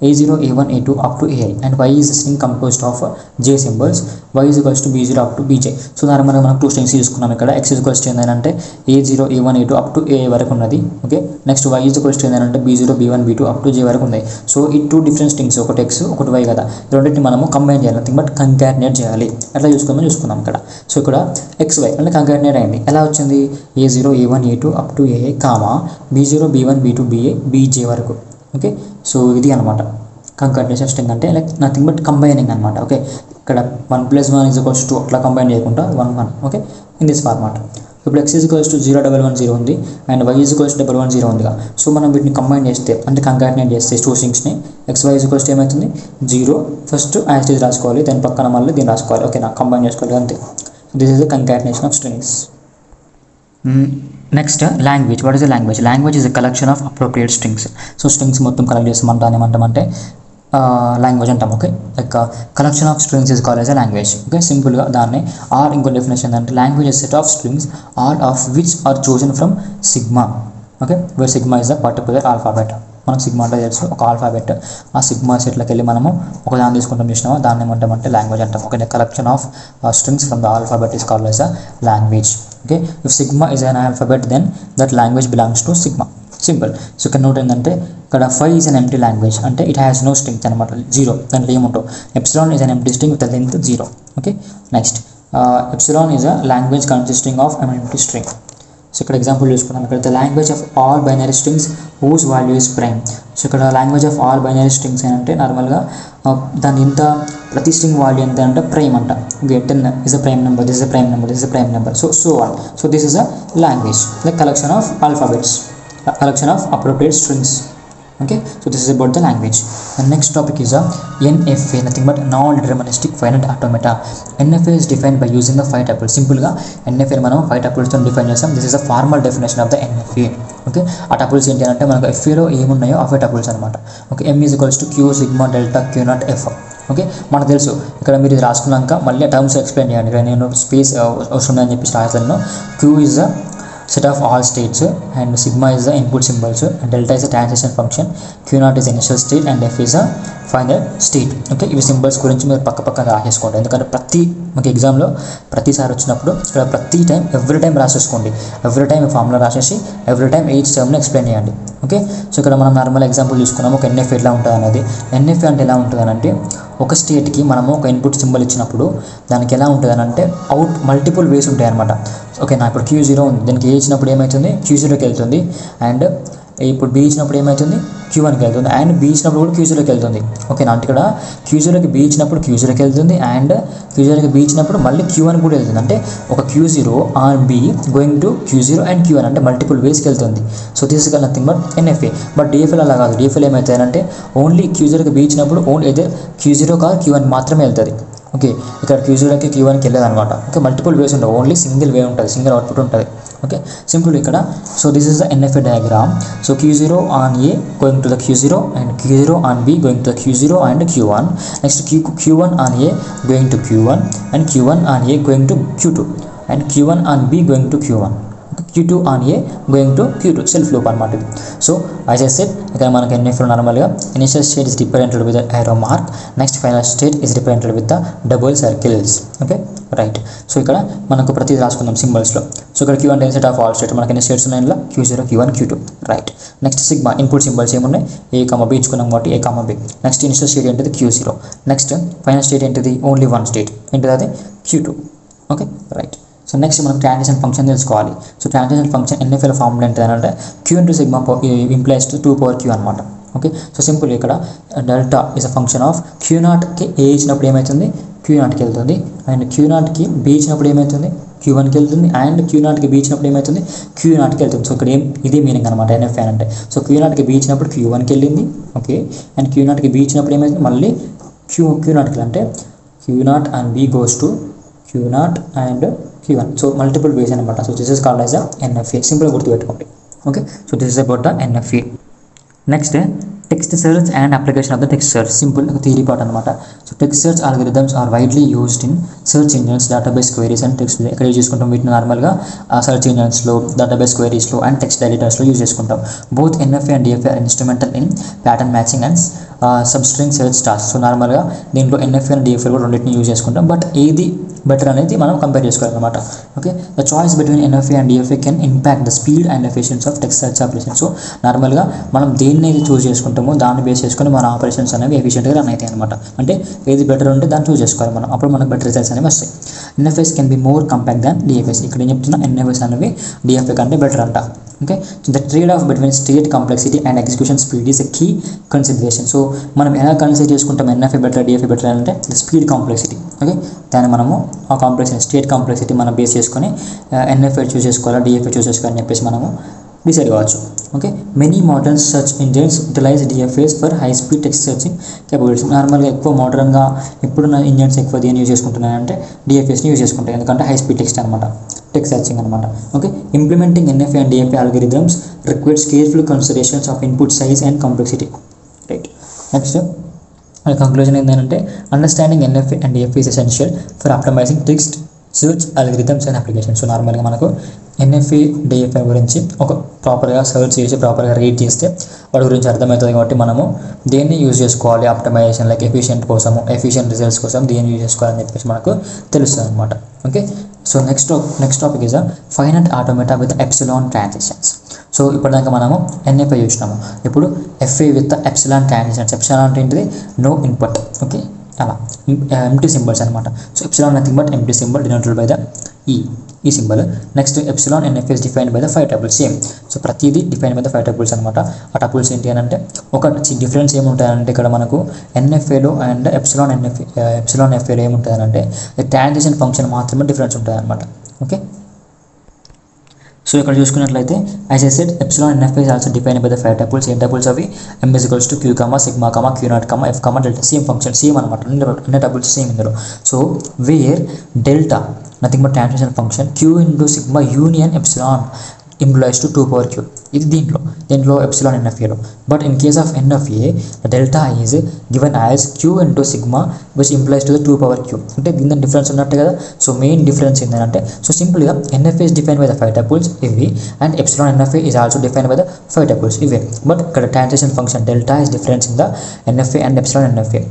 a0 a1 a2 up to ai and y is a string composed of j symbols, y is equals to b0 up to bj. So నార్మల్గా మనం two strings తీసుకున్నాం. ఇక్కడ x is equals to ఏంటంటే a0 a1 a2 up to ai వరకు ఉన్నది. Okay, next y is equals to ఏంటంటే b0 b1 b2 up to j వరకు ఉంది. సో ఈ టూ డిఫరెంట్ స్ట్రింగ్స్, ఒకటి x ఒకటి y కదా, రెండింటిని మనము కంబైన్ చేయాలి, నథింగ్ బట్ కంకాటినేట్ చేయాలి. ఎట్లా చూసుకుందాం ఇక్కడ. సో ఇక్కడ xy అంటే కంకాటినేట్ అయింది. ఎలా వచ్చింది a0 a1 a2 up to ai comma b0 b1 b2 ba bj వరకు. ఓకే, సో ఇది అనమాట కంకాటినేషన్ స్ట్రింగ్ అంటే లైక్ నథింగ్ బట్ కంబైనింగ్ అనమాట. ఓకే, ఇక్కడ 1 + 1 = 2 అట్లా కంబైన్ చేయకుండా 1 1. Okay, in this format. ఇప్పుడు x = 0 1 1 0 ఉంది అండ్ y = 1 1 0 ఉందిగా. సో మనం వీటిని కంబైన్ చేస్తే అంటే కంకాటినేట్ చేస్తే టూ స్ట్రింగ్స్ని xy = ఏమవుతుంది 0 ఫస్ట్ యాజ్ ఇట్ రాసుకోవాలి, దాని పక్కన మళ్ళీ దీన్ని రాసుకోవాలి. ఓకేనా, కంబైన్ చేసుకోవాలి అంతే. This is the concatenation of strings. Next language. What is the language? Language is a collection of appropriate strings. So strings మొత్తం కలెక్ట్ చేస్తాం దాన్ని ఏమంటామంటే లాంగ్వేజ్ అంటాం. Okay, like collection of strings is called as a language. Okay, సింపుల్గా దాన్ని or ఇంకో definition అంటే language is set of strings all of which are chosen from sigma. Okay, where sigma is the particular alphabet. మనకు sigma అంటే తెలుసు ఒక alphabet. ఆ sigma సెట్లోకి వెళ్ళి మనము ఒక దాన్ని తీసుకుంటాం, చూసినామా, దాన్ని ఏమంటామంటే లాంగ్వేజ్ అంటాం. Okay, collection of strings from the alphabet is called as a language. Okay, if sigma is an alphabet then that language belongs to sigma. Simple. So ఇక్కడ నోట్ ఏంటంటే ఇక్కడ 5 ఈజ్ అన్ ఎంప్టీ లాంగ్వేజ్ అంటే it has no strings అనమాట, 0, దాంట్లో ఏముంటావు. Epsilon is an empty string with length 0. Okay, next epsilon is a language consisting of an empty string. So ఇక్కడ example చూసుకున్నాం. ఇక్కడ the language of all binary strings whose value is prime. So ఇక్కడ language of all binary strings అంటే నార్మల్గా దాని ఇంత ప్రతి string value ఎంత అంటే ప్రైమ్ అంట. 10 is a prime number, this is a prime number, this is a prime number, so on. So this is a language, the collection of alphabets, a collection of appropriate strings. Okay, so this is about the language. The next topic is a NFA, nothing but non-deterministic finite automata. NFA is defined by using the 5 tuples. Simple ga NFA మనం 5 tuples తో define చేస్తాం. This is a formal definition of the NFA. Okay, ఆ tuples ఏంటి అంటే మనకు FA లో ఏమున్నాయో అవే tuples అన్నమాట. Okay, M is equals to Q sigma delta Q naught F. Okay, మనకు తెలుసు. ఇక్కడ మీరు ఇది రాసుకున్నాక మళ్ళీ టర్మ్స్ ఎక్స్ప్లెయిన్ చేయండి. ఇక్కడ నేను స్పేస్ అవసరం అని చెప్పి రాసాను. Q is set of all states, and sigma is the input symbols, and delta is the transition function, q naught is initial state, and f is the final state. Okay, ఇవి symbols గురించి మీరు పక్కన రాసేసుకోండి. ఎందుకంటే మనకి ఎగ్జామ్లో ప్రతిసారి వచ్చినప్పుడు ఇక్కడ ప్రతి టైం ఎవ్రీ టైం రాసేసుకోండి. ఎవ్రీ టైం ఫార్ములా రాసేసి ఎవ్రీ టైం ఈచ్ టర్మ్ని ఎక్స్ప్లెయిన్ చేయండి. ఓకే, సో ఇక్కడ మనం నార్మల్ ఎగ్జాంపుల్ చూసుకున్నాము. ఒక ఎన్ఎఫ్ ఎలా ఉంటుంది అనేది. ఎన్ఎఫ్ అంటే ఎలా ఉంటుంది అంటే ఒక స్టేట్కి మనము ఒక ఇన్పుట్ సింబల్ ఇచ్చినప్పుడు దానికి ఎలా ఉంటుంది అని అంటే మల్టిపుల్ వేస్ ఉంటాయి అనమాట. ఓకే, నా ఇప్పుడు Q0 ఉంది, దీనికి ఏ ఇచ్చినప్పుడు ఏమవుతుంది Q0కి వెళ్తుంది, అండ్ ఇప్పుడు బి ఇచ్చినప్పుడు ఏమవుతుంది Q1కి వెళ్తుంది, అండ్ బి ఇచ్చినప్పుడు కూడా Q0కి వెళ్తుంది. ఓకేనా, అంటే ఇక్కడ Q0కి బి ఇచ్చినప్పుడు Q0కి వెళ్తుంది, అండ్ Q0కి బి ఇచ్చినప్పుడు మళ్ళీ Q1 కూడా వెళ్తుంది. అంటే ఒక Q0 on B going to Q0 and Q1 అంటే మల్టిపుల్ వేస్కి వెళ్తుంది. So this is nothing but NFA. But DFL అలా కాదు. డిఎఫ్ఎల్ ఏమవుతాయంటే ఓన్లీ Q0కి బి ఇచ్చినప్పుడు ఓన్లీ అయితే Q0 కాదు Q1 మాత్రమే వెళ్తుంది. ఓకే, ఇక్కడ Q0కి Q1కి వెళ్ళదు అనమాట. ఓకే, మల్టిపుల్ వేస్ ఉండవు, ఓన్లీ సింగిల్ వే ఉంటుంది, సింగిల్ అవుట్పుట్ ఉంటుంది. ఓకే, సింపుల్ ఇక్కడ. So this is the NFA diagram. So Q0 on a going to the Q0, and Q0 on B going to the Q0 and Q1. Next Q1 on a going to Q1, and Q1 on a going to Q2, and Q1 on B going to Q1, Q2 on a going to Q2, self loop అనమాట ఇది. So as I said ఇక్కడ మనకి ఎన్ఎఫ్లో నార్మల్గా initial state is represented with aero mark, next final state is represented with the double circles. Okay, right. So ఇక్కడ మనకు ప్రతిదీ రాసుకుందాం సింబల్స్లో. So ఇక్కడ Q1 set of all state, మనకి ఎన్ని స్టేట్స్ ఉన్నాయి ఇందులో Q0, Q1, Q2, right. Next sigma input symbols ఏమున్నాయి A, B ఇచ్చుకున్నాం కాబట్టి A, B. Next initial state ఏంటిది Q0. నెక్స్ట్ ఫైనల్ స్టేట్ ఏంటిది ఓన్లీ వన్ స్టేట్ ఏంటిది అది Q2. Okay, right. So next మనం ట్రాన్సిషన్ ఫంక్షన్ తెలుసుకోవాలి. So transition function NFL formula ఏంటంటే Q into sigma implies to 2/Q అనమాట. ఓకే, సో సింపుల్ ఇక్కడ delta is a function of Q0కి A ఇచ్చినప్పుడు ఏమవుతుంది Q0కి వెళ్తుంది, అండ్ Q0కి బి ఇచ్చినప్పుడు ఏమవుతుంది Q1కి వెళ్తుంది, అండ్ Q0కి బి ఇచ్చినప్పుడు ఏమవుతుంది Q0కి వెళ్తుంది. సో ఇక్కడ ఇదే మీనింగ్ అనమాట ఎన్ఎఫ్ఐ అంటే. సో Q0కి బి ఇచ్చినప్పుడు Q1కి వెళ్ళింది. ఓకే, అండ్ Q0కి బి ఇచ్చినప్పుడు ఏమవుతుంది మళ్ళీ Q0కి అంటే Q0 and B goes to Q0 and Q1. So multiple ways అనమాట. So this is called as NFA. సింపుల్గా గుర్తుపెట్టుకోండి. Okay, so this is about the NFA. Next text search and application of the text search. Simple theory part అనమాట. So text search algorithms are widely used in search engines, database queries and text. ఎక్కడ use చేసుకుంటాం వీటిని నార్మల్గా search ఇంజన్స్లో, database క్వైరీస్లో and text ఎడిటర్స్లో use చేసుకుంటాం. Both NFA and DFA are instrumental in pattern matching and substring search task. So నార్మల్గా దీంట్లో ఎన్ఎఫ్ఏ అండ్ డిఎఫ్ఏ కూడా రెండింటిని యూజ్ చేసుకుంటాం. బట్ ఏది బెటర్ అనేది మనం కంపేర్ చేసుకోవాలన్నమాట. Okay, the choice between NFA and DFA can impact the speed and efficiency of text search operation. So నార్మల్గా మనం దేన్ని అయితే చూస్ చేసుకుంటామో దాన్ని బేస్ చేసుకొని మన ఆపరేషన్స్ అనేవి ఎఫిషియెంట్గా రన్ అవుతాయి అనమాట. అంటే ఏది బెటర్ ఉంటే దాన్ని చూస్ చేసుకోవాలి మనం, అప్పుడు మనకు బెటర్ రిజల్ట్స్ అనేవి వస్తాయి. NFAs can be more compact than DFAs. ఇక్కడ ఏం చెప్తున్నా ఎన్ఎఫ్ఎస్ అనేవి డిఎఫ్ఏ కంటే బెటర్ అంట. Okay, so the trade off between state complexity and execution speed is a key consideration. So మనం ఎలా కన్సిడర్ చేసుకుంటాం ఎన్ఎఫ్ఏ బెటర్ డిఎఫ్ఏ బెటర్ అంటే ద స్పీడ్ కాంప్లెక్సిటీ. ఓకే, దాన్ని మనము ఆ కాంప్లెక్సిటీ స్టేట్ కాంప్లెక్సిటీ మనం బేస్ చేసుకొని ఎన్ఎఫ్ఏ చూస్ చేసుకోవాలా డిఎఫ్ఏ చూస్ చేసుకోవాలని చెప్పేసి మనము డిసైడ్ కావచ్చు. Okay, many modern search engines utilize DFAs for high speed text searching capabilities. నార్మల్గా ఎక్కువ మోడర్న్గా ఇప్పుడున్న ఇంజిన్స్ ఎక్కువ దేన్ని యూజ్ చేసుకుంటున్నాయంటే డిఎఫ్ఏస్ని యూజ్ చేసుకుంటాయి, ఎందుకంటే హై స్పీడ్ టెక్స్ట్ అనమాట, టెక్స్ట్ సెర్చింగ్ అనమాట. Okay, implementing NFA and DFA algorithms requires careful considerations of input size and complexity. Right. Next conclusion ఏంటంటే understanding NFA and DFA is essential for optimizing text search algorithms and applications. So నార్మల్గా మనకు NFA DFA గురించి ఒక ప్రాపర్గా search చేసి ప్రాపర్గా read చేస్తే వాటి గురించి అర్థమవుతుంది. కాబట్టి మనము దేన్ని యూజ్ చేసుకోవాలి ఆప్టిమైజేషన్ లైక్ ఎఫిషియెంట్ కోసము, ఎఫిషియెంట్ రిజల్ట్స్ కోసం దేన్ని యూజ్ చేసుకోవాలని చెప్పేసి మనకు తెలుస్తుంది అనమాట. Okay, so next topic is finite automata with epsilon transitions. So ఇప్పటిదాకా మనము ఎన్ఎఫ్ఐ చూసినాము, ఇప్పుడు FA with epsilon transitions. Epsilon అంటే ఏంటిది నో ఇన్పుట్. ఓకే, అలా ఎంప్టీ సింబల్స్ అనమాట. So epsilon nothing but empty symbol denoted by the ఈ సింబల్. Next epsilon NFA is defined by the 5 tuples. Same. So ప్రతిదీ డిఫైన్ బై ద 5 టపుల్స్ అనమాట. ఆ tuples ఏంటి అని అంటే ఒక డిఫరెన్స్ ఏముంటాయంటే ఇక్కడ మనకు ఎన్ఎఫ్ఏలో అండ్ ఎప్సిలాన్ ఎఫ్ఏలో ఏముంటుందంటే ట్రాన్సిషన్ ఫంక్షన్ మాత్రమే డిఫరెన్స్ ఉంటుంది అనమాట. ఓకే, సో ఇక్కడ చూసుకున్నట్లయితే as I said epsilon NFA is also defined by the 5 tuples. ఏం టపుల్స్ అవి m = q, sigma, q0, f, delta. Same function, same అనమాట, అన్ని టపుల్స్ సేమ్ ఇందులో. So where delta nothing but transition function q into sigma union epsilon implies to 2/q. ఇది దీంట్లో epsilon NFAలో. But in case of NFA the delta is given as q into sigma which implies to the 2 power q. అంటే దీని difference ఉన్నట్టు కదా. So main difference ఏంటంటే so సింపుల్గా NFA is defined by the 5 tuples ఇవి and epsilon NFA is also defined by the 5 tuples ఇవే. But ఇక్కడ transition function delta is difference in the NFA and epsilon NFA.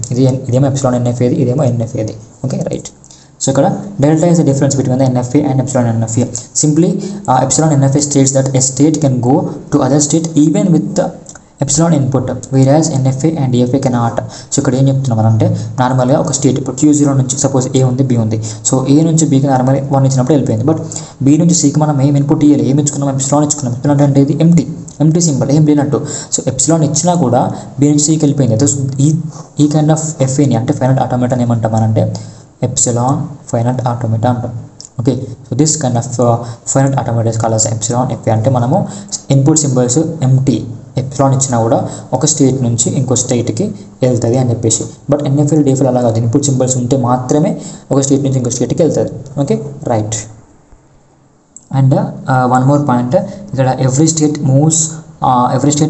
ఇదేమో epsilon NFA ఇదేమో NFA. Okay right. So ఇక్కడ delta is the difference between the NFA and epsilon NFA. Simply epsilon NFA states that a state can go to other state even with the epsilon input, whereas NFA and DFA cannot. So ఇక్కడ ఏం చెప్తున్నాం అంటే నార్మల్గా ఒక state ఇప్పుడు Q0 నుంచి suppose A ఉంది B ఉంది. సో A నుంచి Bకి నార్మల్ 1 ఇచ్చినప్పుడు వెళ్ళిపోయింది. బట్ B నుంచి Cకి మనం ఏం ఇన్పుట్ ఇవ్వాలి, ఏమి ఇచ్చుకున్నాం, ఎప్సిలాన్ ఇచ్చుకున్నాం. ఎప్సిలాన్ అంటే ఇది ఎంటీ సింబల్, ఏం లేనట్టు. సో ఎప్సిలాన్ ఇచ్చినా కూడా B నుంచి Cకి వెళ్ళిపోయింది. ఈ కైండ్ ఆఫ్ FAని అంటే ఫైనైట్ ఆటోమేటా ఏమంటామనంటే ఎప్సిలాన్ ఫైనైట్ ఆటోమేటా అంటాం. Okay. So this kind of finite automata is called as epsilon FA. అంటే మనము ఇన్పుట్ సింబల్స్ ఎంటీ ఎప్సిలాన్ ఇచ్చినా కూడా ఒక స్టేట్ నుంచి ఇంకో స్టేట్కి వెళ్తుంది అని చెప్పేసి. బట్ NFA DFA అలా కాదు, ఇన్పుట్ సింబల్స్ ఉంటే మాత్రమే ఒక స్టేట్ నుంచి ఇంకో స్టేట్కి వెళ్తుంది. Okay right. And one more point, ఇక్కడ every state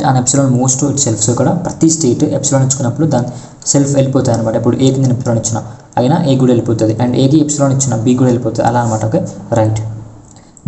and epsilon moves to itself. So ఇక్కడ ప్రతి స్టేట్ ఎప్సిలాన్ ఇచ్చుకున్నప్పుడు దాని సెల్ఫ్ వెళ్ళిపోతుంది అనమాట. ఇప్పుడు ఏకి నేను ఎప్సిలాన్ ఇచ్చిన అయినా ఏ కూడా వెళ్ళిపోతుంది, అండ్ ఏకి ఎప్సిలాన్ ఇచ్చిన B కూడా వెళ్ళిపోతుంది అలా అనమాట. Okay right.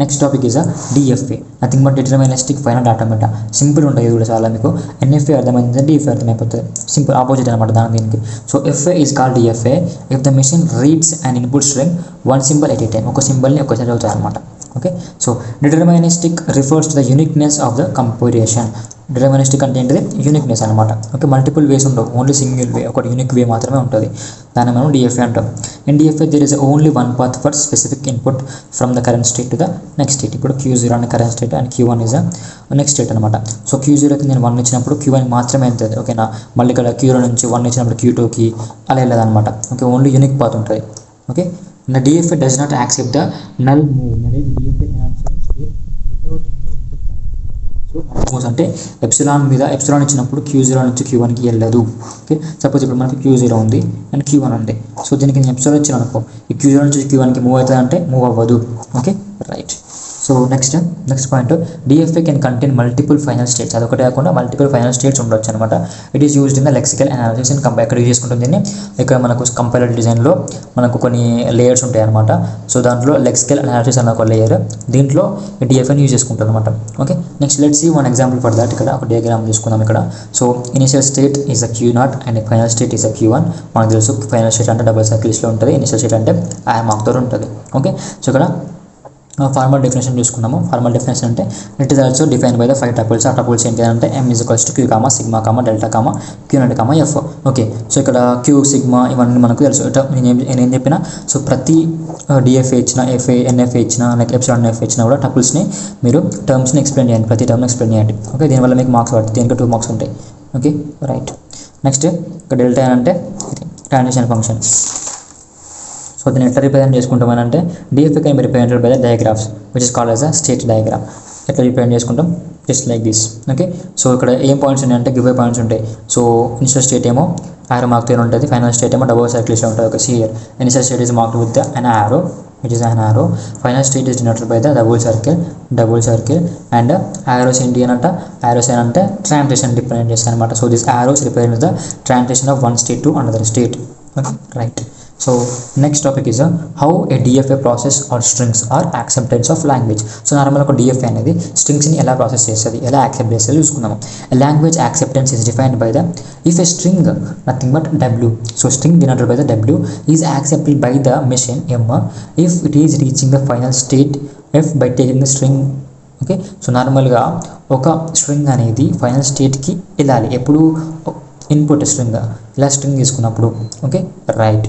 Next topic is DFA, nothing but deterministic finite automata. Simple ఉంటుంది ఇది కూడా చాలా మీకు. NFA అర్థమైంది, DFA అర్థమైపోతుంది. సింపుల్ ఆపోజిట్ అనమాట దీనికి. So FA is called DFA if the machine reads and input string one symbol at a time. ఒక సింబల్ని ఒకసారి చదువుతారు అనమాట. Okay. So deterministic refers to the uniqueness of the comparison. Deterministic అంటే ఏంటిది, యూనిక్నెస్ అనమాట. ఓకే. మల్టిపుల్ వేస్ ఉండవు, only single way, ఒకటి యూనిక్ వే మాత్రమే ఉంటుంది. దాన్ని మనం DFA అంటాం. In DFA there is only one path for specific input from the current state to the next state. ఇప్పుడు Q0 అనే current state and Q1 is the next state అనమాట. So Q0కి నేను 1 ఇచ్చినప్పుడు Q1 మాత్రమే వెళ్తుంది. ఓకేనా. మళ్ళీ ఇక్కడ Q0 నుంచి 1 ఇచ్చినప్పుడు Q2కి అలా వెళ్ళదు అనమాట. ఓకే. ఓన్లీ యూనిక్ పాత్ ఉంటుంది. Okay. The DFA does not accept the null move. DFA cannot change state without input connector. So అంటే ఎప్సిలాన్ ఇచ్చినప్పుడు Q0 నుంచి Q1కి వెళ్ళదు. ఓకే. సపోజ్ ఇప్పుడు మనకి Q0 ఉంది అండ్ Q1 ఉంది. సో దీనికి నేను ఎప్సిలాన్ ఇచ్చాను అనుకో, ఈ Q0 నుంచి Q1కి మూవ్ అవుతుంది అంటే మూవ్ అవ్వదు. Okay right. So next point, DFA can contain multiple final states. అదొకటే కాకుండా మల్టిపుల్ ఫైనల్ స్టేట్స్ ఉండొచ్చు అనమాట. It is used in the lexical analysis and ఎక్కడ యూజ్ చేసుకుంటుంది దీన్ని, ఇక్కడ మనకు కంపైలర్ డిజైన్లో మనకు కొన్ని లేయర్స్ ఉంటాయి అనమాట. సో దాంట్లో లెక్సికల్ అనాలిసిస్ అన్న ఒక లేయర్, దీంట్లో DFAని యూజ్ చేసుకుంటాం అనమాట. Okay. Next let's see one example for that. ఇక్కడ ఒక డయాగ్రామ్ తీసుకుందాం ఇక్కడ. So initial state is a Q0 and final state is a Q1. మనకు తెలుసు ఫైనల్ స్టేట్ అంటే డబుల్ సర్కిల్స్లో ఉంటుంది, ఇనిషియల్ స్టేట్ అంటే మార్క్తో ఉంటుంది. ఓకే. సో ఇక్కడ ఫార్మల్ డెఫినేషన్ చూసుకున్నాము. ఫార్మల్ డెఫినేషన్ అంటే it is also define by the 5 tuples. ఆ టపుల్స్ ఏంటి అంటే M = Q, sigma, delta, Q0, F. Okay. So ఇక్కడ Q, సిగ్మా ఇవన్నీ మనకు తెలుసు. నేనేం చెప్పినా సో ప్రతి DFA ఇచ్చిన NFA ఇచ్చిన లైక్ ఎప్సిలాన్ NFA ఇచ్చినా కూడా టపుల్స్ని మీరు టర్మ్స్ని ఎక్స్ప్లెయిన్ చేయండి, ప్రతి టర్మ్ని ఎక్స్ప్లెయిన్ చేయండి. ఓకే. దీనివల్ల మీకు మార్క్స్ పడుతుంది, దీనికి 2 మార్క్స్ ఉంటాయి. Okay right. నెక్స్ట్ ఇక్కడ డెల్టా అంటే ట్రాన్సిషన్ ఫంక్షన్. సో దీన్ని ఎట్లా రిప్రజెంట్ చేసుకుంటామని DFA can be represented by the diagraphs which is called as a state diagram. ఎట్లా రిప్రజెంట్ చేసుకుంటాం, just like this. Okay. So ఇక్కడ ఏం పాయింట్స్ ఉన్నాయంటే గివ్ పాయింట్స్ ఉంటాయి. సో ఇనిషియల్ స్టేట్ ఏమో ఆరో మార్క్తో ఉంటుంది, ఫైనల్ స్టేట్ ఏమో డబుల్ సర్కిల్స్లో ఉంటుంది. ఒక సియర్ initial state is marked with an arrow which is an arrow. Final state is denoted by the double circle and arrows ఏంటి అని అంటే arrows అంటే transition రిప్రజెంట్ చేస్తాయి అనమాట. So this arrows represent the transition of one state to another state. Okay right. So next topic is how a DFA process or strings or acceptance of language. So normal ఒక DFA అనేది strings ని ఎలా process చేస్తుంది, ఎలా accept చేస్తుంది చూసుకుందాము. A language acceptance is defined by the if a string nothing but W. So string denoted by the W is accepted by the machine M if it is reaching the final state F by taking the string. ఓకే. So నార్మల్గా ఒక string అనేది final స్టేట్కి వెళ్ళాలి ఎప్పుడు, input string ఇలా string తీసుకున్నప్పుడు. Okay right.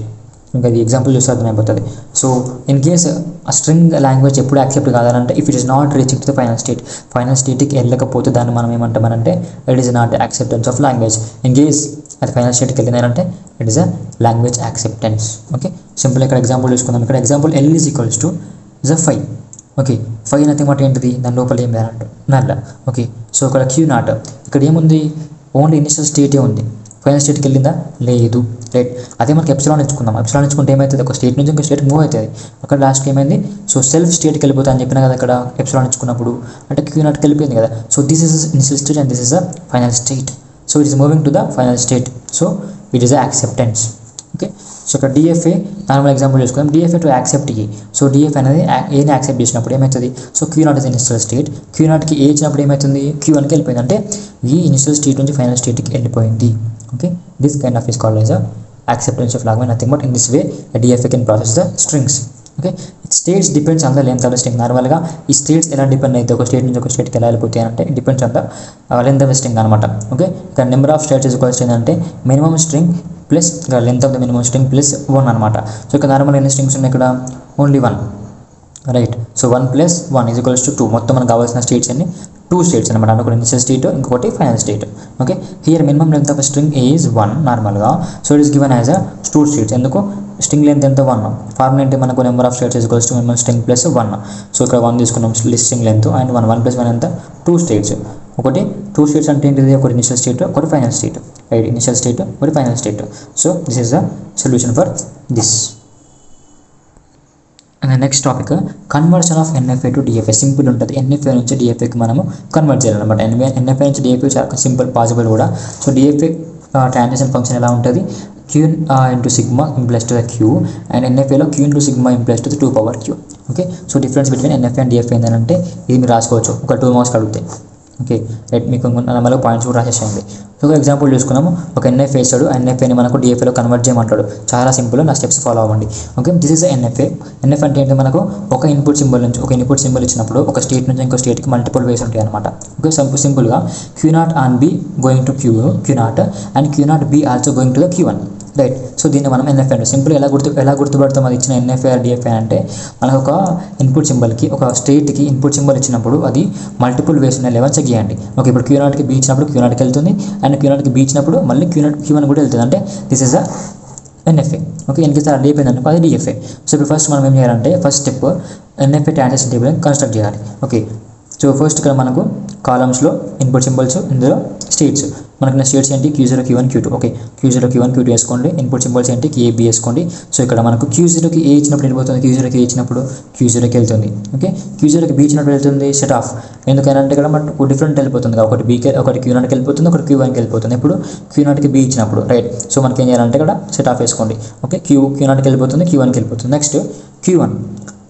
ఇంకా ఇది ఎగ్జాంపుల్ చూస్తే అర్థమైపోతుంది. సో ఇన్ కేస్ ఆ స్ట్రింగ్ లాంగ్వేజ్ ఎప్పుడు యాక్సెప్ట్ కావాలంటే if it is not reaching to the final స్టేట్కి వెళ్ళకపోతే దాన్ని మనం ఏమంటామనంటే it is not acceptance of language. In case అది ఫైనల్ స్టేట్కి వెళ్ళినారంటే it is a language acceptance. Okay. Simple ఇక్కడ ఎగ్జాంపుల్ చూసుకుందాం. ఇక్కడ example L = 5. Okay. 5 nothing but ఏంటిది, దాని లోపల ఏం లేదంట నల్ల. ఓకే. సో ఇక్కడ Q0 ఇక్కడ ఏముంది, ఓన్లీ ఇనిషియల్ స్టేటే ఉంది. ఫైనల్ స్టేట్కి వెళ్ళిందా? లేదు. రైట్. అదే మనకి ఎప్సిలాన్ ఇచ్చుకుందాం. ఎప్సిలాన్ ఇచ్చుకుంటే ఏమవుతుంది? ఒక స్టేట్ నుంచి ఇంకో స్టేట్ మూవ్ అవుతుంది. అక్కడ లాస్ట్కి ఏమైంది? సో సెల్ఫ్ స్టేట్కి వెళ్ళిపోతా అని చెప్పినా కదా అక్కడ ఎప్సిలాన్ ఇచ్చుకున్నప్పుడు, అంటే Q0కి వెళ్ళిపోయింది కదా. So this is initial state and this is a final state. So it is moving to the final state. So it is a acceptance. Okay. So ఇక్కడ DFA నార్మల్ ఎగ్జాంపుల్ చూసుకుందాం. DFA to accept A. So DFA అనేది ఏని accept చేసినప్పుడు ఏమవుతుంది? So Q0 is initial state. Q0కి A ఇచ్చినప్పుడు ఏమవుతుంది? Q1కి వెళ్ళిపోయింది. అంటే ఈ ఇనిషియల్ స్టేట్ నుంచి ఫైనల్ స్టేట్కి వెళ్ళిపోయింది. Okay. This kind of is called as a acceptance of log, nothing but in this way a DFA can process the strings. Okay, it states depends on the length of the string. నార్మల్గా ఈ states ఎలా depend అయితే ఒక state నుంచి ఒక స్టేట్కి ఎలా వెళ్ళిపోతాయి అంటే it depends on the length of the string అనమాట. ఓకే, ఇక్కడ నెంబర్ ఆఫ్ స్టేట్స్ ఈక్వల్స్ ఏంటంటే మినిమం స్ట్రింగ్ ప్లస్ ఇక్కడ length of the minimum string plus 1 అనమాట. సో ఇక్కడ నార్మల్ ఎన్ని స్ట్రింగ్స్ ఉన్నాయి? ఇక్కడ ఓన్లీ 1. రైట్. సో 1 + 1 = 2. మొత్తం మనకు కావాల్సిన స్టేట్స్ అన్ని 2 స్టేట్స్ అనమాట. ఒకటి ఇనిషియల్ స్టేట్, ఇంకొకటి final state. Okay, here minimum length of string is 1 నార్మల్గా. So it is given as a 2 states. ఎందుకు? స్ట్రింగ్ లెంత్ ఎంత? 1. ఫార్ములా అంటే మనకు number of states equals to minimum string plus 1. So ఇక్కడ 1 తీసుకున్నాం స్ట్రింగ్ లెంత్ అండ్ 1 + 1 ఎంత? 2 states. ఒకటి 2 states అంటే ఏంటిది? ఒకటి ఇనిషియల్ స్టేట్, ఒకటి final state. Right, initial state, ఒకటి final state. So this is the solution for this. And next topic conversion of NFA to DFA. Simple ఉంటుంది. NFA నుంచి DFAకి మనము కన్వర్ట్ చేయాలన్నమాట. NFA నుంచి DFA చాలా సింపుల్, పాసిబుల్ కూడా. So DFA transaction function ఎలా ఉంటుంది? Q into sigma implies to the Q and NFAలో Q into sigma implies to the 2 power Q. Okay, so difference between NFA and DFA ఏంటంటే ఇది మీరు రాసుకోవచ్చు. ఒక 2 మార్క్స్ అడుగుతాయి. Okay, right. మీకు మళ్ళీ పాయింట్స్ కూడా రాసేసేయండి. ఒక ఎగ్జాంపుల్ చూసుకున్నాము. ఒక NFA వేసాడు, NFAని మనకు DFAలో కన్వర్ట్ చేయమంటాడు. చాలా సింపుల్, నా స్టెప్స్ ఫాలో అవ్వండి. Okay, this is NFA. NFA అంటే ఏంటి? మనకు ఒక ఇన్పుట్ సింబల్ నుంచి ఒక ఇన్పుట్ సింబల్ ఇచ్చినప్పుడు ఒక స్టేట్ నుంచి ఇంకో స్టేట్కి మల్టిపుల్ వేస్ ఉంటాయి అనమాట. ఓకే, సింపుల్గా Q0 on B going to Q0 and Q0 B also going to the Q1. Right. So దీన్ని మనం NFA అంటే సింపుల్ ఎలా గుర్తుపడతాం? అది ఇచ్చిన NFA DFA అంటే మనకు ఒక ఇన్పుట్ సింబల్కి ఒక స్టేట్కి ఇన్పుట్ సింబల్ ఇచ్చినప్పుడు అది మల్టిపుల్ వేస్ ఉన్న లెవెల్ చెక్ చేయండి. ఓకే, ఇప్పుడు Q0కి B ఇచ్చినప్పుడు Q0కి వెళ్తుంది అండ్ Q0కి B ఇచ్చినప్పుడు మళ్ళీ Q1 కూడా వెళ్తుంది. అంటే this is a NFA. Okay, in case అది అయిపోయిందంటే అది DFA. సో ఇప్పుడు ఫస్ట్ మనం ఏం చేయాలంటే first step NFA transaction table construct చేయాలి. ఓకే, సో ఫస్ట్ ఇక్కడ మనకు కాలమ్స్లో ఇన్పుట్ సింబల్స్, ఇందులో స్టేట్స్. మనకు స్టేట్స్ ఏంటి? Q0, Q1, Q2. Okay, Q0, Q1, Q2 వేసుకోండి. ఇన్పుట్ సింబల్స్ ఏంటి? A, B వేసుకోండి. సో ఇక్కడ మనకు Q0కి A ఇచ్చినప్పుడు వెళ్ళిపోతుంది, Q0కి A ఇచ్చినప్పుడు Q0కి వెళ్తుంది. ఓకే, Q0కి B ఇచ్చినప్పుడు వెళ్తుంది, సెట్ ఆఫ్. ఎందుకంటే ఇక్కడ మనకు డిఫరెంట్ వెళ్ళిపోతుంది. ఒకటి Bకి, ఒకటి Q0కి వెళ్ళిపోతుంది, ఒకటి Q1కి వెళ్ళిపోతుంది. ఇప్పుడు Q0కి B ఇచ్చినప్పుడు రైట్. సో మనకి ఏం చేయాలంటే ఇక్కడ సెట్ ఆఫ్ వేసుకోండి. ఓకే, Q0కి వెళ్ళిపోతుంది, Q1కి వెళ్ళిపోతుంది. Next Q1.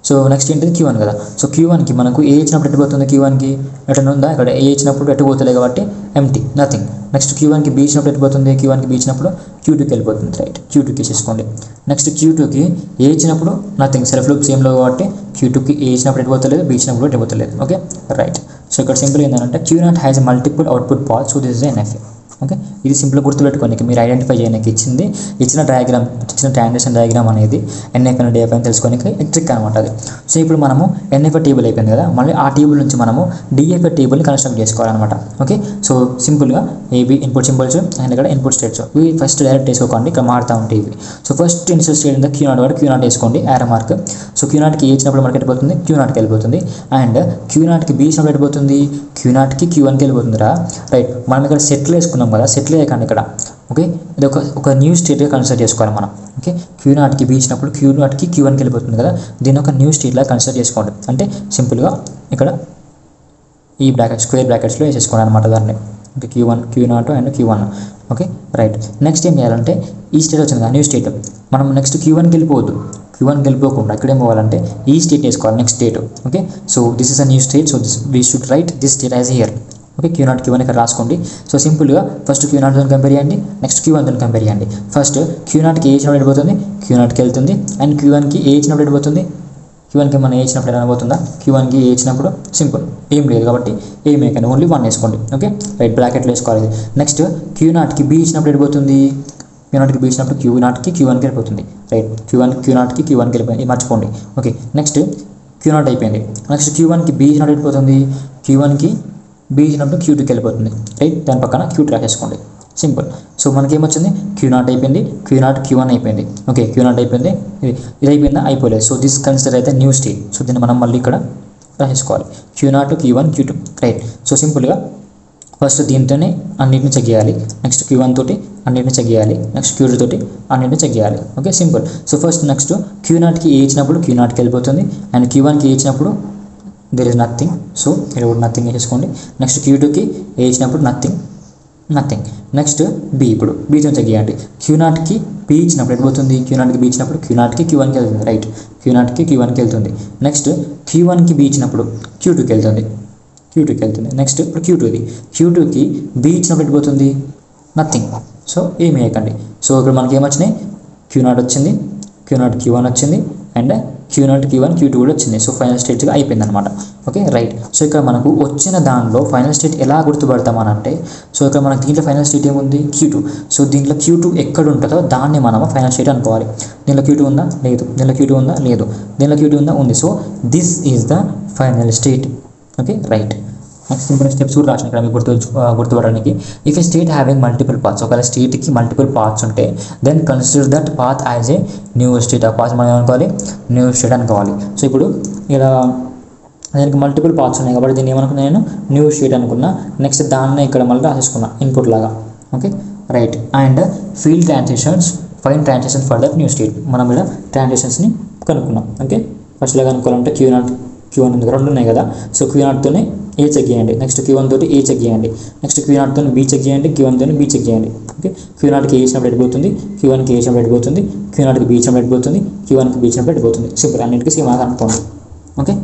సో నెక్స్ట్ ఏంటిది? Q1 కదా. సో Q1కి మనకు ఏ ఇచ్చినప్పుడు ఎట్టిపోతుంది? Q1కి ఎటన్ ఉందా? ఇక్కడ ఏ ఇచ్చినప్పుడు ఎట్టిపోతుంది కాబట్టి ఎంటీ, నథింగ్. నెక్స్ట్ Q1కి B ఇచ్చినప్పుడు ఎట్టిపోతుంది? Q1కి B ఇచ్చినప్పుడు Q2కి వెళ్ళిపోతుంది. రైట్, Q2కి చేసుకోండి. నెక్స్ట్ Q2కి ఏ ఇచ్చినప్పుడు నథింగ్, సెల్ఫ్ లూప్ సేమ్లో కాబట్టి Q2కి ఏ ఇచ్చినప్పుడు ఎట్టిపోతలేదు, B ఇచ్చినప్పుడు ఎట్టిపోతలేదు. Okay, right. సో ఇక్కడ సింపుల్ ఏంటంటే Q0 has multiple output path. So this is NFA. Okay, ఇది సింపుల్ గుర్తుపెట్టుకోనికి మీరు ఐడెంటిఫై చేయడానికి ఇచ్చిన డయాగ్రామ్, ఇచ్చిన ట్రాన్సాక్షన్ డయాగ్రామ్ అనేది NFA అండ్ DFA అని తెలుసుకోనికి ట్రిక్ అనమాట అది. సో ఇప్పుడు మనము NFA టేబుల్ అయిపోయింది కదా, మళ్ళీ ఆ టేబుల్ నుంచి మనము DFA టేబుల్ని కన్స్ట్రక్ట్ చేసుకోవాలన్నమాట. ఓకే, సో సింపుల్గా AB ఇన్పుట్ సింబల్స్ అండ్ ఇక్కడ ఇన్పుట్ స్టేట్స్ ఇవి ఫస్ట్ డైరెక్ట్ వేసుకోకండి, ఇక్కడ మారుతూ ఉంటాయి ఇవి. So first initial state in Q0 వాడు Q0 వేసుకోండి, యారో మార్క్. సో Q0కి ఏ ఇచ్చినప్పుడు మనకి వెళ్ళిపోతుంది? Q0కి వెళ్ళిపోతుంది. అండ్ Q0కి B ఇచ్చినప్పుడు వెళ్ళిపోతుంది, Q0కి Q1కి వెళ్ళిపోతుందిరా. రైట్, మనం ఇక్కడ సెట్లు వేసుకున్నాం కదా, సెట్లు వేయకండి ఇక్కడ. ఓకే, ఇది ఒక న్యూ స్టేట్గా కన్సిడర్ చేసుకోవాలి మనం. ఓకే, Q0కి B ఇచ్చినప్పుడు Q0కి Q1కి వెళ్ళిపోతుంది కదా, దీన్ని ఒక న్యూ స్టేట్లా కన్సిడర్ చేసుకోండి. అంటే సింపుల్గా ఇక్కడ ఈ స్క్వేర్ బ్రాకెట్స్లో వేసేసుకోండి అనమాట దాన్ని. Okay, Q0 and Q1. Okay, right. Next ఏం చేయాలంటే ఈ స్టేట్ వచ్చింది కదా న్యూ స్టేట్, మనం నెక్స్ట్ Q1కి వెళ్ళిపోవద్దు. Q1కి వెళ్ళిపోకుండా ఇక్కడ ఏం పోవాలంటే ఈ స్టేట్ వేసుకోవాలి, next state. Okay, so this is a new state. So we should write this state as here. Okay, Q0 Q1 ఇక్కడ రాసుకోండి. సో సింపుల్గా ఫస్ట్ Q0తో కంపేర్ చేయండి, నెక్స్ట్ Q1తో కంపేర్ చేయండి. ఫస్ట్ Q0కి ఏ ఇచ్చినప్పుడు వెళ్ళిపోతుంది? Q0కి వెళ్తుంది. అండ్ Q1కి ఏ ఇచ్చినప్పుడు వెళ్ళిపోతుంది? Q1కి మనం ఏ ఇచ్చినప్పుడు వెళ్ళిపోతుందా? Q1కి ఏ ఇచ్చినప్పుడు సింపుల్ ఏం లేదు కాబట్టి ఏమే కానీ ఓన్లీ 1 వేసుకోండి. ఓకే, రైట్, బ్రాకెట్లో వేసుకోవాలి. నెక్స్ట్ Q0కి B ఇచ్చినప్పుడు వెళ్ళిపోతుంది, Q0కి B ఇచ్చినప్పుడు Q0కి Q1కి వెళ్ళిపోతుంది. రైట్, Q0కి Q1కి వెళ్ళిపోయింది, మర్చిపోండి. ఓకే, నెక్స్ట్ Q0 అయిపోయింది. నెక్స్ట్ Q1కి B ఇచ్చినప్పుడు వెళ్ళిపోతుంది, Q1కి B ఇచ్చినప్పుడు Q2కి వెళ్ళిపోతుంది. రైట్, దాని పక్కన Q2 రాసేసుకోండి, సింపుల్. సో మనకి ఏమొచ్చింది? Q0 అయిపోయింది, Q0 Q1 అయిపోయింది. ఓకే, Q0 అయిపోయింది, ఇది అయిపోయిందా? అయిపోలేదు. సో దిస్ కన్సిడర్ అయితే న్యూ స్టేట్. సో దీన్ని మనం మళ్ళీ ఇక్కడ రాసేసుకోవాలి, Q0 Q1 Q2. Right, so సింపుల్గా ఫస్ట్ దీంతోనే అన్నిటిని చెక్ చేయాలి, నెక్స్ట్ Q1 తోటి అన్నిటిని చెక్ చేయాలి, నెక్స్ట్ Q2 తోటి అన్నిటిని చెక్ చేయాలి. Okay, simple. So first next Q0కి ఏ ఇచ్చినప్పుడు Q0కి వెళ్ళిపోతుంది, అండ్ Q1కి ఏ ఇచ్చినప్పుడు there is nothing, సో ఇక్కడ కూడా నథింగ్ వేసుకోండి. నెక్స్ట్ Q2కి ఏ ఇచ్చినప్పుడు నథింగ్. నెక్స్ట్ B, ఇప్పుడు బీతో చెక్ చేయండి. Q0కి B ఇచ్చినప్పుడు వెళ్ళిపోతుంది, Q0కి B ఇచ్చినప్పుడు Q0కి Q1కి వెళ్తుంది, రైట్, Q0కి Q1కి వెళ్తుంది. నెక్స్ట్ Q1కి B ఇచ్చినప్పుడు Q2కి వెళ్తుంది, నెక్స్ట్ ఇప్పుడు Q2కి B ఇచ్చినప్పుడు వెళ్ళిపోతుంది, నథింగ్. సో ఏమి వేయకండి. సో ఇక్కడ మనకి ఏమొచ్చినాయి, Q0 వచ్చింది, Q0 Q1 వచ్చింది, అండ్ Q0 Q1 Q2 కూడా వచ్చింది. సో ఫైనల్ స్టేట్గా అయిపోయింది అనమాట. Okay, right. సో ఇక్కడ మనకు వచ్చిన దానిలో ఫైనల్ స్టేట్ ఎలా గుర్తుపడతామనంటే, సో ఇక్కడ మనకి దీంట్లో ఫైనల్ స్టేట్ ఏముంది, Q2. సో దీంట్లో Q2 ఎక్కడ ఉంటుందో దాన్ని మనము ఫైనల్ స్టేట్ అనుకోవాలి. దీంట్లో Q2 ఉందా, లేదు. దీంట్లో Q2 ఉందా, లేదు. దీంట్లో Q2 ఉందా, ఉంది. So this is the final state. Okay, right. Next simple steps కూడా రాసిన ఇక్కడ మీకు గుర్తుపడడానికి. If a state having multiple paths, ఒకవేళ స్టేట్కి మల్టిపుల్ పాత్స్ ఉంటే then consider that path as a new state. ఆ పాత్ మనం ఏమనుకోవాలి, న్యూ స్టేట్ అనుకోవాలి. సో ఇప్పుడు ఇలా దానికి మల్టిపుల్ పాత్స్ ఉన్నాయి కాబట్టి దీన్ని ఏమనుకున్నా, నేను న్యూ స్టేట్ అనుకున్నా. నెక్స్ట్ దాన్ని ఇక్కడ మళ్ళీ రాసేసుకున్నా ఇన్పుట్ లాగా. Okay, right. And field transitions, fine transition for that new state. మనం ఇక్కడ ట్రాన్సిషన్స్ని కనుక్కున్నాం. ఓకే, ఫస్ట్ లాగా అనుకోవాలంటే Q1 ఉంది, రెండు ఉన్నాయి కదా. సో Q0తోనే ఏ చెక్ చేయండి, నెక్స్ట్ Q1 తోటి ఏ చెక్ చేయండి, నెక్స్ట్ Q0తోని B చెక్ చేయండి, Q1తోని B చెక్ చేయండి. ఓకే, Q0కి ఏ ఇచ్చినప్పుడు వెళ్ళిపోతుంది, Q1కి ఏ ఇచ్చినప్పుడు వెళ్ళిపోతుంది, Q0కి B ఇచ్చినప్పుడు వెళ్ళిపోతుంది, Q1కి B ఇచ్చినప్పుడు వెళ్ళిపోతుంది. సింపుల్, అన్నింటికి సేమ్ అనుకోండి. Okay,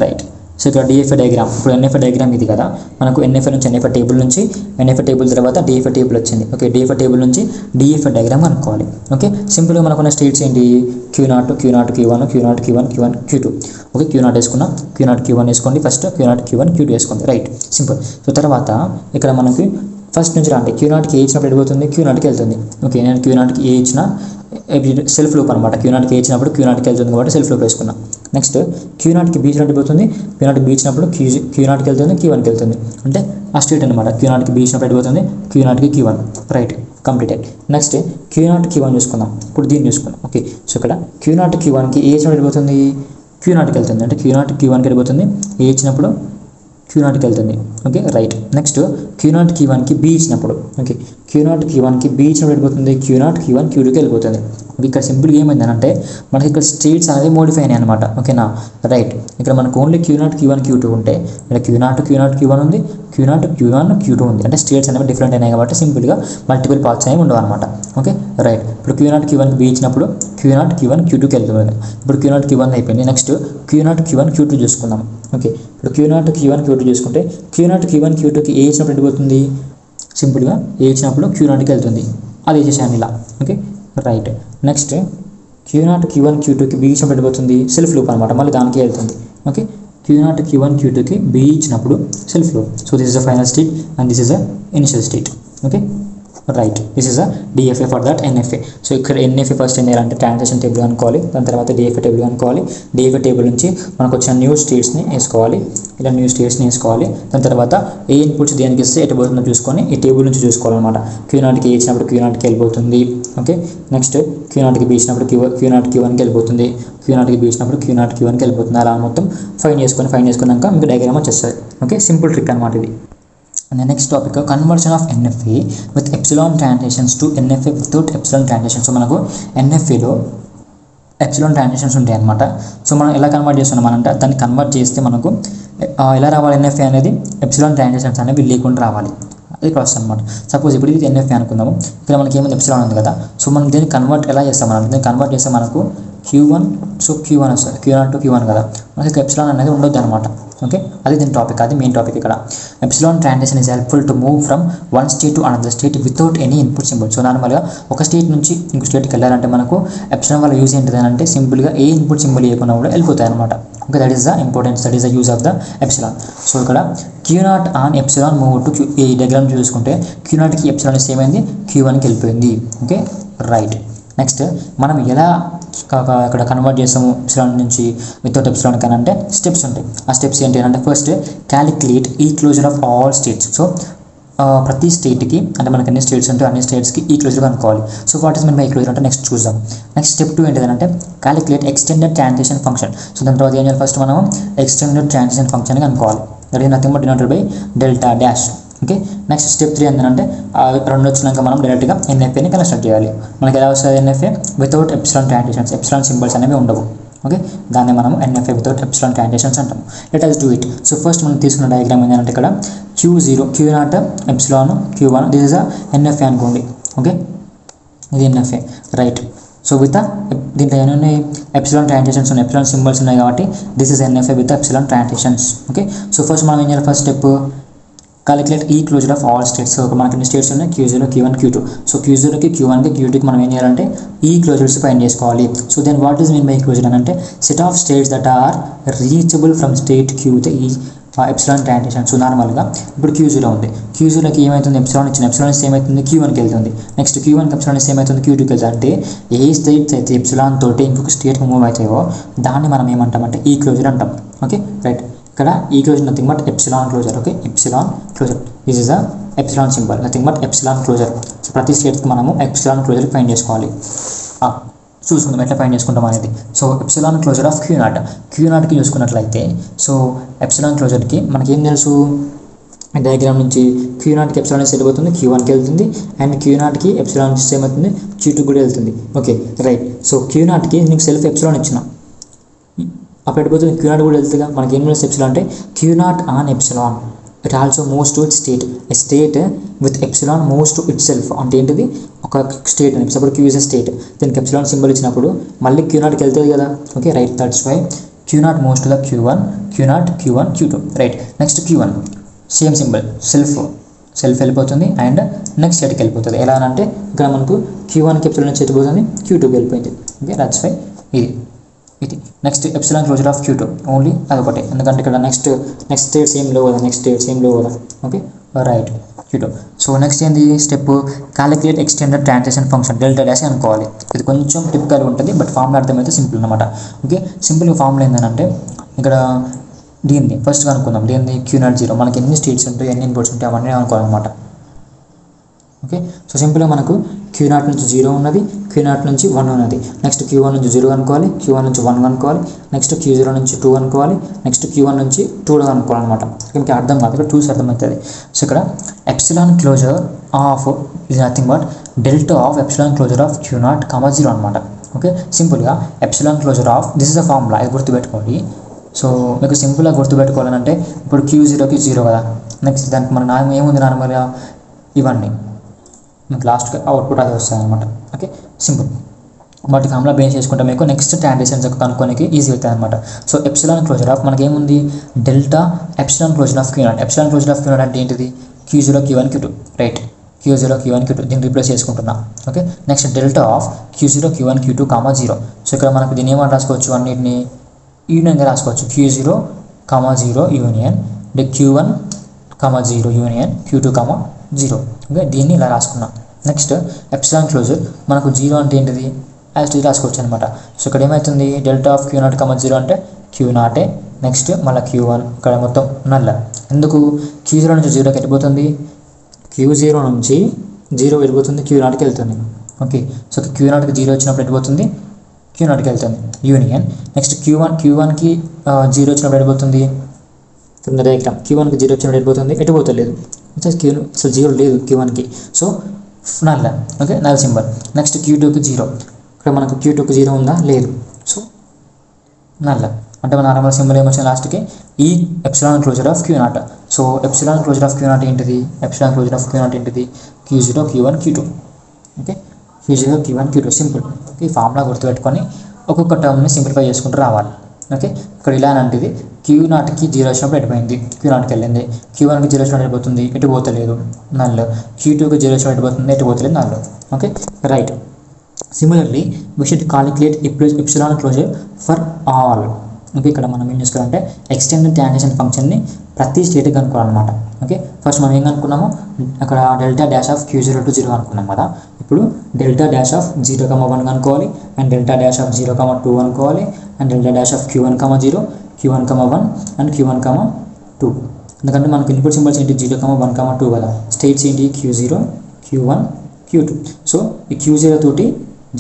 right. సో ఇక్కడ DFA డయాగ్రామ్, ఇప్పుడు NFA డయాగ్రామ్ ఇది కదా, మనకు NFA నుంచి NFA టేబుల్ నుంచి NFA టేబుల్ తర్వాత DFA టేబుల్ వచ్చింది. ఓకే, DFA టేబుల్ నుంచి DFA డయాగ్రామ్ అనుకోవాలి. ఓకే, సింపుల్గా మనకున్న స్టేట్స్ ఏంటి, Q0 Q1 Q0 Q1 Q2. Okay, Q0 వేసుకున్నా, Q0 Q1 వేసుకోండి, ఫస్ట్ Q0 Q1 Q2 వేసుకోండి, రైట్, సింపుల్. సో తర్వాత ఇక్కడ మనకి ఫస్ట్ నుంచి రండి, Q0కి ఏ ఇచ్చినప్పుడు వెళ్ళిపోతుంది, Q0కి వెళ్తుంది. ఓకే, నేను Q0కి ఏ ఇచ్చిన సెల్ఫ్ లూప్ అనమాట. Q0కి ఏ ఇచ్చినప్పుడు Q0కి వెళ్తుంది కాబట్టి సెల్ఫ్ లూప్ వేసుకున్నా. నెక్స్ట్ Q0కి B ఇచ్చినప్పుడు వెళ్ళిపోతుంది, Q0కి B ఇచ్చినప్పుడు Q0కి వెళ్తుంది, Q1కి వెళ్తుంది, అంటే ఆ స్టేట్ అనమాట. Q0కి B ఇచ్చినప్పుడు వెళ్ళిపోతుంది, Q0కి Q1, right, completed. Next Q0 Q1 చూసుకుందాం, ఇప్పుడు దీన్ని చూసుకుందాం. ఓకే, సో ఇక్కడ Q0 Q1కి ఏ ఇచ్చినప్పుడు వెళ్ళిపోతుంది, Q0కి వెళ్తుంది, అంటే Q0 Q1కి వెళ్ళిపోతుంది, ఏ ఇచ్చినప్పుడు Q0కి వెళ్తుంది. Okay, right. Next Q0 Q1కి B ఇచ్చినప్పుడు, ఓకే, Q0 Q1కి B ఇచ్చినప్పుడు వెళ్ళిపోతుంది, Q0 Q1 Q2కి వెళ్ళిపోతుంది. ఇక్కడ సింపుల్గా ఏమైందని అంటే మనకి ఇక్కడ స్టేట్స్ అనేది మోడిఫై అయినాయి అనమాట. ఓకేనా, రైట్. ఇక్కడ మనకు ఓన్లీ Q0 Q1 Q2 ఉంటే ఇక్కడ Q0 Q1 ఉంది, Q0 Q1 Q2 ఉంది, అంటే స్టేట్స్ అనేవి డిఫరెంట్ అయినాయి కాబట్టి సింపుల్గా మల్టిపుల్ పార్ట్స్ అనేవి ఉండవు అనమాట. Okay, right. ఇప్పుడు Q0 Q1కి B ఇచ్చినప్పుడు Q0 Q1 Q2కి వెళ్తుంది. ఇప్పుడు Q0 Q1 అయిపోయింది. నెక్స్ట్ Q0 Q1 Q2 చూసుకుందాం. ఓకే, ఇప్పుడు Q0 Q1 Q2 చూసుకుంటే Q0 Q1 Q2కి ఏ ఇచ్చినప్పుడు వెళ్ళిపోతుంది, సింపుల్గా ఏ ఇచ్చినప్పుడు Q0కి వెళ్తుంది, అది వేసేసాను ఇలా. Okay, right. Next Q0 Q1 Q2కి B ఇచ్చినప్పుడు వెళ్ళిపోతుంది, సెల్ఫ్ లూప్ అనమాట, మళ్ళీ దానికి వెళ్తుంది. ఓకే, Q0 Q1 Q2కి B ఇచ్చినప్పుడు self loop. So this is the final state and this is the initial state. Okay, right. This is a DFA for that NFA. So ఇక్కడ NFA first ఏం చేయాలంటే transaction table అనుకోవాలి, దాని తర్వాత DFA table అనుకోవాలి. DFA table నుంచి మనకు వచ్చిన న్యూ స్టేట్స్ని వేసుకోవాలి, ఇలా న్యూ స్టేట్స్ని వేసుకోవాలి. దాని తర్వాత ఏ ఇన్పుట్స్ దేనికి ఇస్తే ఎటు పోతుందో చూసుకొని ఈ టేబుల్ నుంచి చూసుకోవాలన్నమాట. Q0కి ఏ ఇచ్చినప్పుడు Q0కి వెళ్ళిపోతుంది. ఓకే, నెక్స్ట్ Q0కి B ఇచ్చినప్పుడు Q0 Q1కి వెళ్ళిపోతుంది, Q0కి B ఇచ్చినప్పుడు Q0 Q1కి వెళ్ళిపోతుంది. అలా మొత్తం ఫైన్ చేసుకున్నాక మీకు డయాగ్రామ్ వచ్చేస్తుంది. ఓకే, సింపుల్ ట్రిక్ అనమాట ఇది. And the next topic, conversion of NFA with epsilon transitions to NFA without epsilon transitions. So మనకు NFAలో ఎప్సిలాన్ ట్రాన్సిషన్స్ ఉంటాయి అనమాట. సో మనం ఎలా కన్వర్ట్ చేస్తున్నాం అంటే దాన్ని కన్వర్ట్ చేస్తే మనకు ఎలా రావాలి, NFA అనేది ఎప్సిలాన్ ట్రాన్సిషన్స్ అనేవి లేకుండా రావాలి, అది ప్రాసెస్ అనమాట. సపోజ్ ఇప్పుడు ఇది NFA అనుకుందాము, ఇక్కడ మనకి ఏమైంది ఎప్సిలాన్ ఉంది కదా. సో మనం దీన్ని కన్వర్ట్ ఎలా చేస్తాం అంటే దీన్ని కన్వర్ట్ చేస్తే మనకు Q1, సో Q1 వస్తుంది, Q0 to Q1 కదా, మనకి ఎప్సిలాన్ అనేది ఉండొద్దు అనమాట. ఓకే, అది దీని టాపిక్, అది మెయిన్ టాపిక్ ఇక్కడ. Epsilon transition is helpful to move from one state to another state without any input symbol. So నార్మల్గా ఒక స్టేట్ నుంచి ఇంకో స్టేట్కి వెళ్ళాలంటే మనకు ఎప్సిలాన్ వల్ల యూజ్ ఏంటిది అంటే సింపుల్గా ఏ ఇన్పుట్ సింబల్ ఇవ్వకుండా కూడా వెళ్ళిపోతాయి అనమాట. Okay, that is the importance, that is the use of the epsilon. So ఇక్కడ Q0 on epsilon move to ఈ డయాగ్రామ్ చూసుకుంటే Q0కి ఎప్సిలాన్ ఇస్తే ఏమైంది, Q1కి వెళ్ళిపోయింది. Okay, right. నెక్స్ట్ మనం ఎలా అక్కడ కన్వర్ట్ చేస్తాము ఎప్సిలాన్ నుంచి వితౌట్ ఎప్సిలాన్ కానీ అంటే స్టెప్స్ ఉంటాయి. ఆ స్టెప్స్ ఏంటి అంటే first calculate E closure of all states. So ప్రతి స్టేట్కి అంటే మనకి ఎన్ని స్టేట్స్ ఉంటే అన్ని స్టేట్స్కి ఈ క్లోజర్ కనుక్కోవాలి. So what is mean by closure అంటే నెక్స్ట్ చూద్దాం. నెక్స్ట్ స్టెప్ 2 ఏంటిదంటే calculate extended transition function. So దాని తర్వాత ఏం చేయాలి, ఫస్ట్ మనం ఎక్స్టెండెడ్ ట్రాన్సిషన్ ఫంక్షన్ కనుక్కోవాలి. That is nothing but denoted by delta dash. Okay next step 3 ఏంటంటే రెండు వచ్చినాక మనం డైరెక్ట్గా ఎన్ఎఫ్ఏని కన్స్ట్రక్ట్ చేయాలి. మనకి ఎలా వస్తుంది NFA without epsilon transitions, epsilon symbols అనేవి ఉండవు. ఓకే దాన్ని మనం ఎన్ఎఫ్ఏ వితౌట్ ఎప్సిలాన్ ట్రాన్సిషన్స్ అంటాం. Let us do it. So first మనం తీసుకున్న డయాగ్రామ్ ఏంటంటే ఇక్కడ Q0 Q0 epsilon Q1 this is NFA అనుకోండి. ఓకే ఇది ఎన్ఎఫ్ఏ రైట్. సో విత్ దీంట్లో ఏమైనా ఎప్సిలాన్ ట్రాన్సిషన్స్ ఉన్నాయి, ఎప్సిలాన్ సింబల్స్ ఉన్నాయి కాబట్టి this is NFA with epsilon transitions. Okay so first మనం ఏం చేయాలి, first step calculate E closure of all states. So మనకి ఎన్ని స్టేట్స్ ఉన్నాయి Q0 Q1 Q2. సో Q0కి Q1కి Q2కి మనం ఏం చేయాలంటే ఈ క్లోజర్స్ ఫైండ్ చేసుకోవాలి. So then what is mean by closure అని అంటే set of states that are reachable from state Q with ఈ ఎప్సిలాన్ ట్రాన్సిషన్. సో నార్మల్గా ఇప్పుడు Q0 ఉంది, Q0కి ఏమవుతుంది ఎప్సిలాన్ ఇచ్చిన, ఎప్సిలాన్ ఇస్తే ఏమవుతుంది Q1కి వెళ్తుంది. నెక్స్ట్ Q1కి ఎప్సిలాన్ ఇస్తే ఏమవుతుంది Q2కి వెళ్తుంది. అంటే ఏ స్టేట్స్ అయితే ఎప్సిలాన్ తోటి ఇంకొక స్టేట్కి మూవ్ అవుతాయో దాన్ని మనం ఏమంటామంటే ఈ క్లోజర్ అంటాం. Okay right. ఇక్కడ E closure nothing but epsilon closure. Okay epsilon closure this is the epsilon symbol, nothing but epsilon closure. So ప్రతి స్టేట్కి మనము ఎప్సిలాన్ క్లోజర్ ఫైండ్ చేసుకోవాలి. చూసుకుందాం ఎట్లా ఫైండ్ చేసుకుంటాం అనేది. సో ఎప్సిలాన్ క్లోజర్ ఆఫ్ Q0కి చూసుకున్నట్లయితే సో ఎప్సిలాన్ క్లోజర్కి మనకి ఏం తెలుసు, డయాగ్రామ్ నుంచి Q0కి ఎప్సిలాన్ ఇస్తే వెళ్ళిపోతుంది Q1కి వెళ్తుంది, అండ్ Q0కి ఎప్సిలాన్ ఇస్తే ఏమవుతుంది Q2 కూడా వెళ్తుంది. Okay right. సో Q0కి నీకు సెల్ఫ్ ఎప్సిలాన్ ఇచ్చిన అప్పుడు వెళ్ళిపోతుంది, Q0 కూడా వెళ్తుందిగా. మనకి ఏం తెలుసు ఎప్సిలాన్ అంటే Q0 on epsilon it also moves to it state. A state with epsilon moves to itself. అంటే ఏంటిది ఒక స్టేట్ అని suppose Q is a state, దీనికి ఎప్సిలాన్ సింబల్ ఇచ్చినప్పుడు మళ్ళీ Q0కి వెళ్తుంది కదా. Okay right. That's why Q0 moves to the Q1 Q1 Q2 right. Next Q1 same symbol self వెళ్ళిపోతుంది అండ్ నెక్స్ట్ స్టేట్కి వెళ్ళిపోతుంది. ఎలా అంటే ఇక్కడ మనకు Q1కి ఎప్సిలాన్ నుంచి వెళ్ళిపోతుంది Q2కి వెళ్ళిపోయింది. ఓకే దట్స్ వై ఇది next epsilon closure of Q2 only అదొకటే, ఎందుకంటే ఇక్కడ నెక్స్ట్ స్టేట్ సేమ్ లో కదా, నెక్స్ట్ స్టేట్ సేమ్ లో కదా. Okay right Q2. So next ఏంది step calculate extended transition function delta dash అనుకోవాలి. ఇది కొంచెం టిపికల్ ఉంటుంది బట్ ఫార్ములా అర్థమైతే సింపుల్ అనమాట. ఓకే సింపుల్గా ఫార్ములా ఏంటంటే ఇక్కడ దీన్ని ఫస్ట్ అనుకుందాం. దీన్ని Q0 0 మనకి ఎన్ని స్టేట్స్ ఉంటాయి ఎన్ని ఇన్పుట్స్ ఉంటాయి అవన్నీ అనుకోవాలన్నమాట. ఓకే సో సింపుల్గా మనకు Q0 నుంచి 0 ఉన్నది, Q0 నుంచి 1 ఉన్నది. నెక్స్ట్ Q1 నుంచి 0 అనుకోవాలి, Q1 నుంచి 1 అనుకోవాలి, నెక్స్ట్ Q0 నుంచి 2 అనుకోవాలి, నెక్స్ట్ Q1 నుంచి 2 అనుకోవాలన్నమాట. మీకు అర్థం కాదు, ఇక్కడ 2 అర్థమవుతుంది. సో ఇక్కడ ఎప్సిలాన్ క్లోజర్ ఆఫ్ ఇది nothing but delta of epsilon closure of Q0, 0 అనమాట. ఓకే సింపుల్గా epsilon closure of this is the formula, ఇది గుర్తుపెట్టుకోండి. సో మీకు సింపుల్గా గుర్తుపెట్టుకోవాలంటే ఇప్పుడు Q0కి 0 కదా, నెక్స్ట్ దానికి మన ఏముంది నార్మల్గా ఇవన్నీ మీకు లాస్ట్కి అవుట్పుట్ అది వస్తుంది అనమాట. Okay simple. వాటి ఫార్ములా బేస్ చేసుకుంటే మీకు నెక్స్ట్ ట్రాన్సిషన్స్ కనుక్కోనికి ఈజీ అవుతుంది అనమాట. సో ఎప్సిలాన్ క్లోజర్ ఆఫ్ మనకి ఏముంది delta epsilon closure of Q0. Epsilon closure of Q0 అంటే ఏంటిది Q0 Q1 Q2 right. Q0 Q1 Q2 దీన్ని రీప్లేస్ చేసుకుంటున్నా. Okay next delta of Q0 Q1 Q2, 0. So ఇక్కడ మనకు దీన్ని ఏమని రాసుకోవచ్చు, అన్నిటిని యూనియన్గా రాసుకోవచ్చు. Q0, 0 union Q1, 0 union Q2, 0. Okay దీన్ని ఇలా రాసుకున్నాం. నెక్స్ట్ ఎప్సిలాన్ క్లోజర్ మనకు 0 అంటే ఏంటిది యాజ్ ఇది రాసుకోవచ్చు అనమాట. సో ఇక్కడ ఏమవుతుంది డెల్టా ఆఫ్ Q0, 0 అంటే Q0 నెక్స్ట్ మళ్ళీ Q1 ఇక్కడ మొత్తం నల్ల. ఎందుకు Q0 నుంచి 0కి వెళ్ళిపోతుంది, Q0 నుంచి 0 వెళ్ళిపోతుంది Q0కి వెళ్తుంది. ఓకే సో Q0కి 0 వచ్చినప్పుడు వెళ్ళిపోతుంది Q0కి వెళ్తుంది యూనియన్. నెక్స్ట్ Q1కి 0 వచ్చినప్పుడు వెళ్ళిపోతుంది కింద డయాగ్రామ్ Q1కి 0 వచ్చినప్పుడు వెళ్ళిపోతుంది, ఎటుపోతలేదు అసలు 0 లేదు Q1కి. సో నల్ల. Okay null symbol. నెక్స్ట్ Q2కి 0, ఇక్కడ మనకు Q2కి 0 ఉందా లేదు, సో నల్ల. అంటే మన నార్మల్ సింబల్ ఏమొచ్చింది లాస్ట్కి ఈ epsilon closure of Q0. So epsilon closure of Q0 ఏంటిది, ఎప్సిలాన్ క్లోజర్ ఆఫ్ Q0 ఏంటిది Q0 Q1 Q2. Okay Q0 Q1 Q2 simple. Okay ఈ ఫార్ములా గుర్తుపెట్టుకొని ఒక్కొక్క టర్మ్ని సింప్లిఫై చేసుకుంటూ రావాలి. ఓకే ఇక్కడ ఇలా అంటే Q0కి 0 వచ్చినప్పుడు ఎటుపోయింది Q0కి వెళ్ళింది, Q1కి 0 వచ్చినప్పుడు ఎటుపోతుంది ఎటుపోతలేదు నల్, Q2కి 0 వచ్చినప్పుడు ఎటుపోతుంది ఎటుపోతలేదు null. Okay right. Similarly we should calculate epsilon closure for all. Okay ఇక్కడ మనం ఏం చేసుకోవాలంటే ఎక్స్టెండెడ్ ట్రాన్సిషన్ ఫంక్షన్ని ప్రతి స్టేట్కి కనుక్కోవాలన్నమాట. ఓకే ఫస్ట్ మనం ఏం కనుక్కున్నాము అక్కడ delta dash of Q0 to 0 అనుకున్నాం కదా. ఇప్పుడు డెల్టా డాష్ ఆఫ్ 0, 1 కనుక్కోవాలి, అండ్ డెల్టా డాష్ ఆఫ్ 0, 2 అనుకోవాలి, and delta dash of Q1, 0, Q1, 1 and Q1, 2. ఎందుకంటే మనకు ఇన్పుట్ సింబల్స్ ఏంటి 0, 1, 2 కదా. స్టేట్స్ ఏంటి Q0, Q1, Q2. సో ఈ Q0 తోటి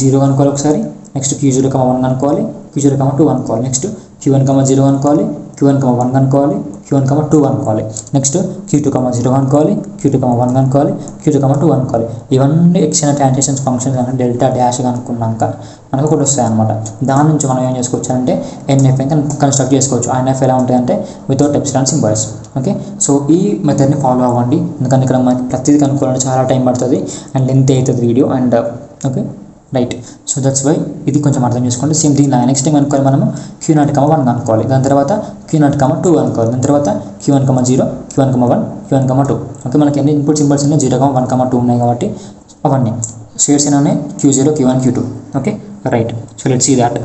0 అనుకోవాలి ఒకసారి, నెక్స్ట్ Q0, 1 అనుకోవాలి, Q0, 2 అనుకోవాలి, నెక్స్ట్ Q1, 0 అనుకోవాలి, Q1, 1 కనుక్కోవాలి, Q1, 2 అనుకోవాలి. నెక్స్ట్ Q2, 0 అనుకోవాలి, Q2, 1 అనుకోవాలి, Q2, 2 అనుకోవాలి. ఇవన్నీ ఎక్స్టర్నల్ ట్రాన్సిషన్స్ ఫంక్షన్స్ అంటే డెల్టా డాష్ కనుక్కున్నాక మనకు కూడా వస్తాయి అనమాట. దాని నుంచి మనం ఏం చేసుకోవచ్చు అంటే NF కన్స్ట్రక్ట్ చేసుకోవచ్చు. ఆ NF ఎలా ఉంటాయంటే without epsilon symbols. Okay, so ఈ మెథడ్ని ఫాలో అవ్వండి, ఎందుకంటే ఇక్కడ మనకి ప్రతిదీ కనుక్కోవాలంటే చాలా టైం పడుతుంది అండ్ లెంత్ అవుతుంది video and okay right. So that's why ఇది కొంచెం అర్థం చేసుకోండి. సేమ్ దీనిలో నెక్స్ట్ టైం అనుకోవాలి మనము Q0, 1 అనుకోవాలి, దాని తర్వాత Q0, 2 అనుకోవాలి, దాని తర్వాత Q1, 0, Q1, 1, Q1, 2. ఓకే, మనకి ఎన్ని ఇన్పుట్ సింబల్స్ ఉన్నాయి 0, 1, 2 ఉన్నాయి కాబట్టి అవన్నీ షేడ్స్ ఎన్ని ఉన్నాయి Q0, Q1, Q2. Okay right. So let's see that.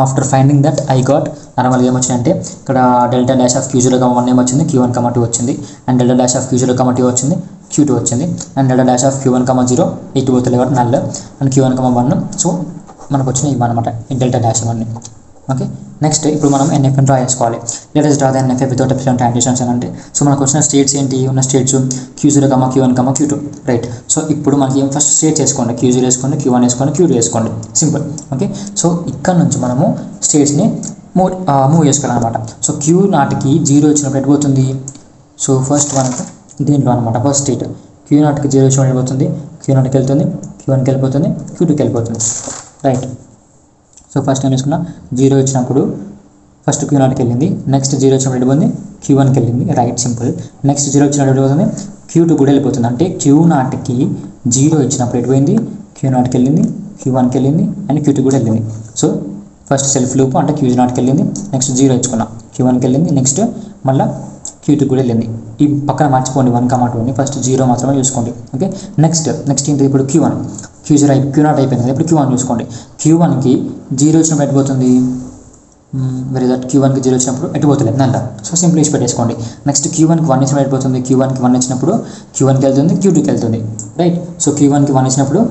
After finding that I got నార్మల్గా ఏమొచ్చిందంటే ఇక్కడ డెల్టా డాష్ ఆఫ్ Q0, 1 ఏమొచ్చింది Q1, 2 వచ్చింది, and delta dash of Q0, 2 వచ్చింది Q2 వచ్చింది, and delta dash of Q1, 0 ఇటు పోతలే కాబట్టి నల్ అండ్ Q1, 1. సో మనకు వచ్చిన ఇవన్నమాట ఈ డెల్టా డాష్ ఇవన్నీ. ఓకే, నెక్స్ట్ ఇప్పుడు మనం NF డ్రా చేసుకోవాలి. Let us draw the NF without epsilon transitions అని అంటే సో మనకు వచ్చిన స్టేట్స్ ఏంటి, ఉన్న states Q0, Q1, Q2 right. So ఇప్పుడు మనకి ఫస్ట్ స్టేట్ చేసుకోండి, Q0 వేసుకోండి, Q1 వేసుకోండి, Q2 వేసుకోండి, సింపుల్. ఓకే, సో ఇక్కడ నుంచి మనము స్టేట్స్ని మూవ్ చేసుకోవాలన్నమాట. సో Q0కి 0 వచ్చినప్పుడు ఎటు పోతుంది, సో ఫస్ట్ మనకు దీంట్లో అనమాట ఫస్ట్ స్టేట్ Q0కి 0 వచ్చినప్పుడు వెళ్ళిపోతుంది, Q0కి వెళ్తుంది, Q1కి వెళ్ళిపోతుంది, Q2కి వెళ్ళిపోతుంది రైట్. సో ఫస్ట్ టైం వేసుకున్న 0 వచ్చినప్పుడు ఫస్ట్ Q0కి వెళ్ళింది, నెక్స్ట్ 0 వచ్చినప్పుడు వెళ్ళిపోతుంది Q1కి వెళ్ళింది రైట్, సింపుల్. నెక్స్ట్ 0 వచ్చినప్పుడు వెళ్ళిపోతుంది Q2 కూడా వెళ్ళిపోతుంది, అంటే Q0కి 0 ఇచ్చినప్పుడు వెళ్ళిపోయింది, Q0కి వెళ్ళింది, Q1కి వెళ్ళింది అండ్ Q2 కూడా వెళ్ళింది. సో ఫస్ట్ సెల్ఫ్ లూప్ అంటే Q0కి వెళ్ళింది, నెక్స్ట్ 0 ఇచ్చుకున్నాం, Q1కి వెళ్ళింది, నెక్స్ట్ మళ్ళీ Q2 కూడా వెళ్ళింది. ఈ పక్కన మర్చిపోండి 1, 2 ఫస్ట్ 0 మాత్రమే చూసుకోండి. ఓకే, నెక్స్ట్ ఏంటి ఇప్పుడు Q1, Q0 అయిపోయింది, ఇప్పుడు Q1 చూసుకోండి. Q1కి 0 వచ్చినప్పుడు ఎట్టుపోతుంది, వెరీ దట్ Q1కి 0 వచ్చినప్పుడు ఎట్టుపోతలేదు నల్ల, సో సింపుల్ ఇచ్చి పెట్టేసుకోండి. నెక్స్ట్ Q1కి 1 ఇచ్చినప్పుడు ఎట్టుపోతుంది, Q1కి 1 ఇచ్చినప్పుడు Q1కి వెళ్తుంది, Q2కి వెళ్తుంది రైట్. సో Q1కి 1 ఇచ్చినప్పుడు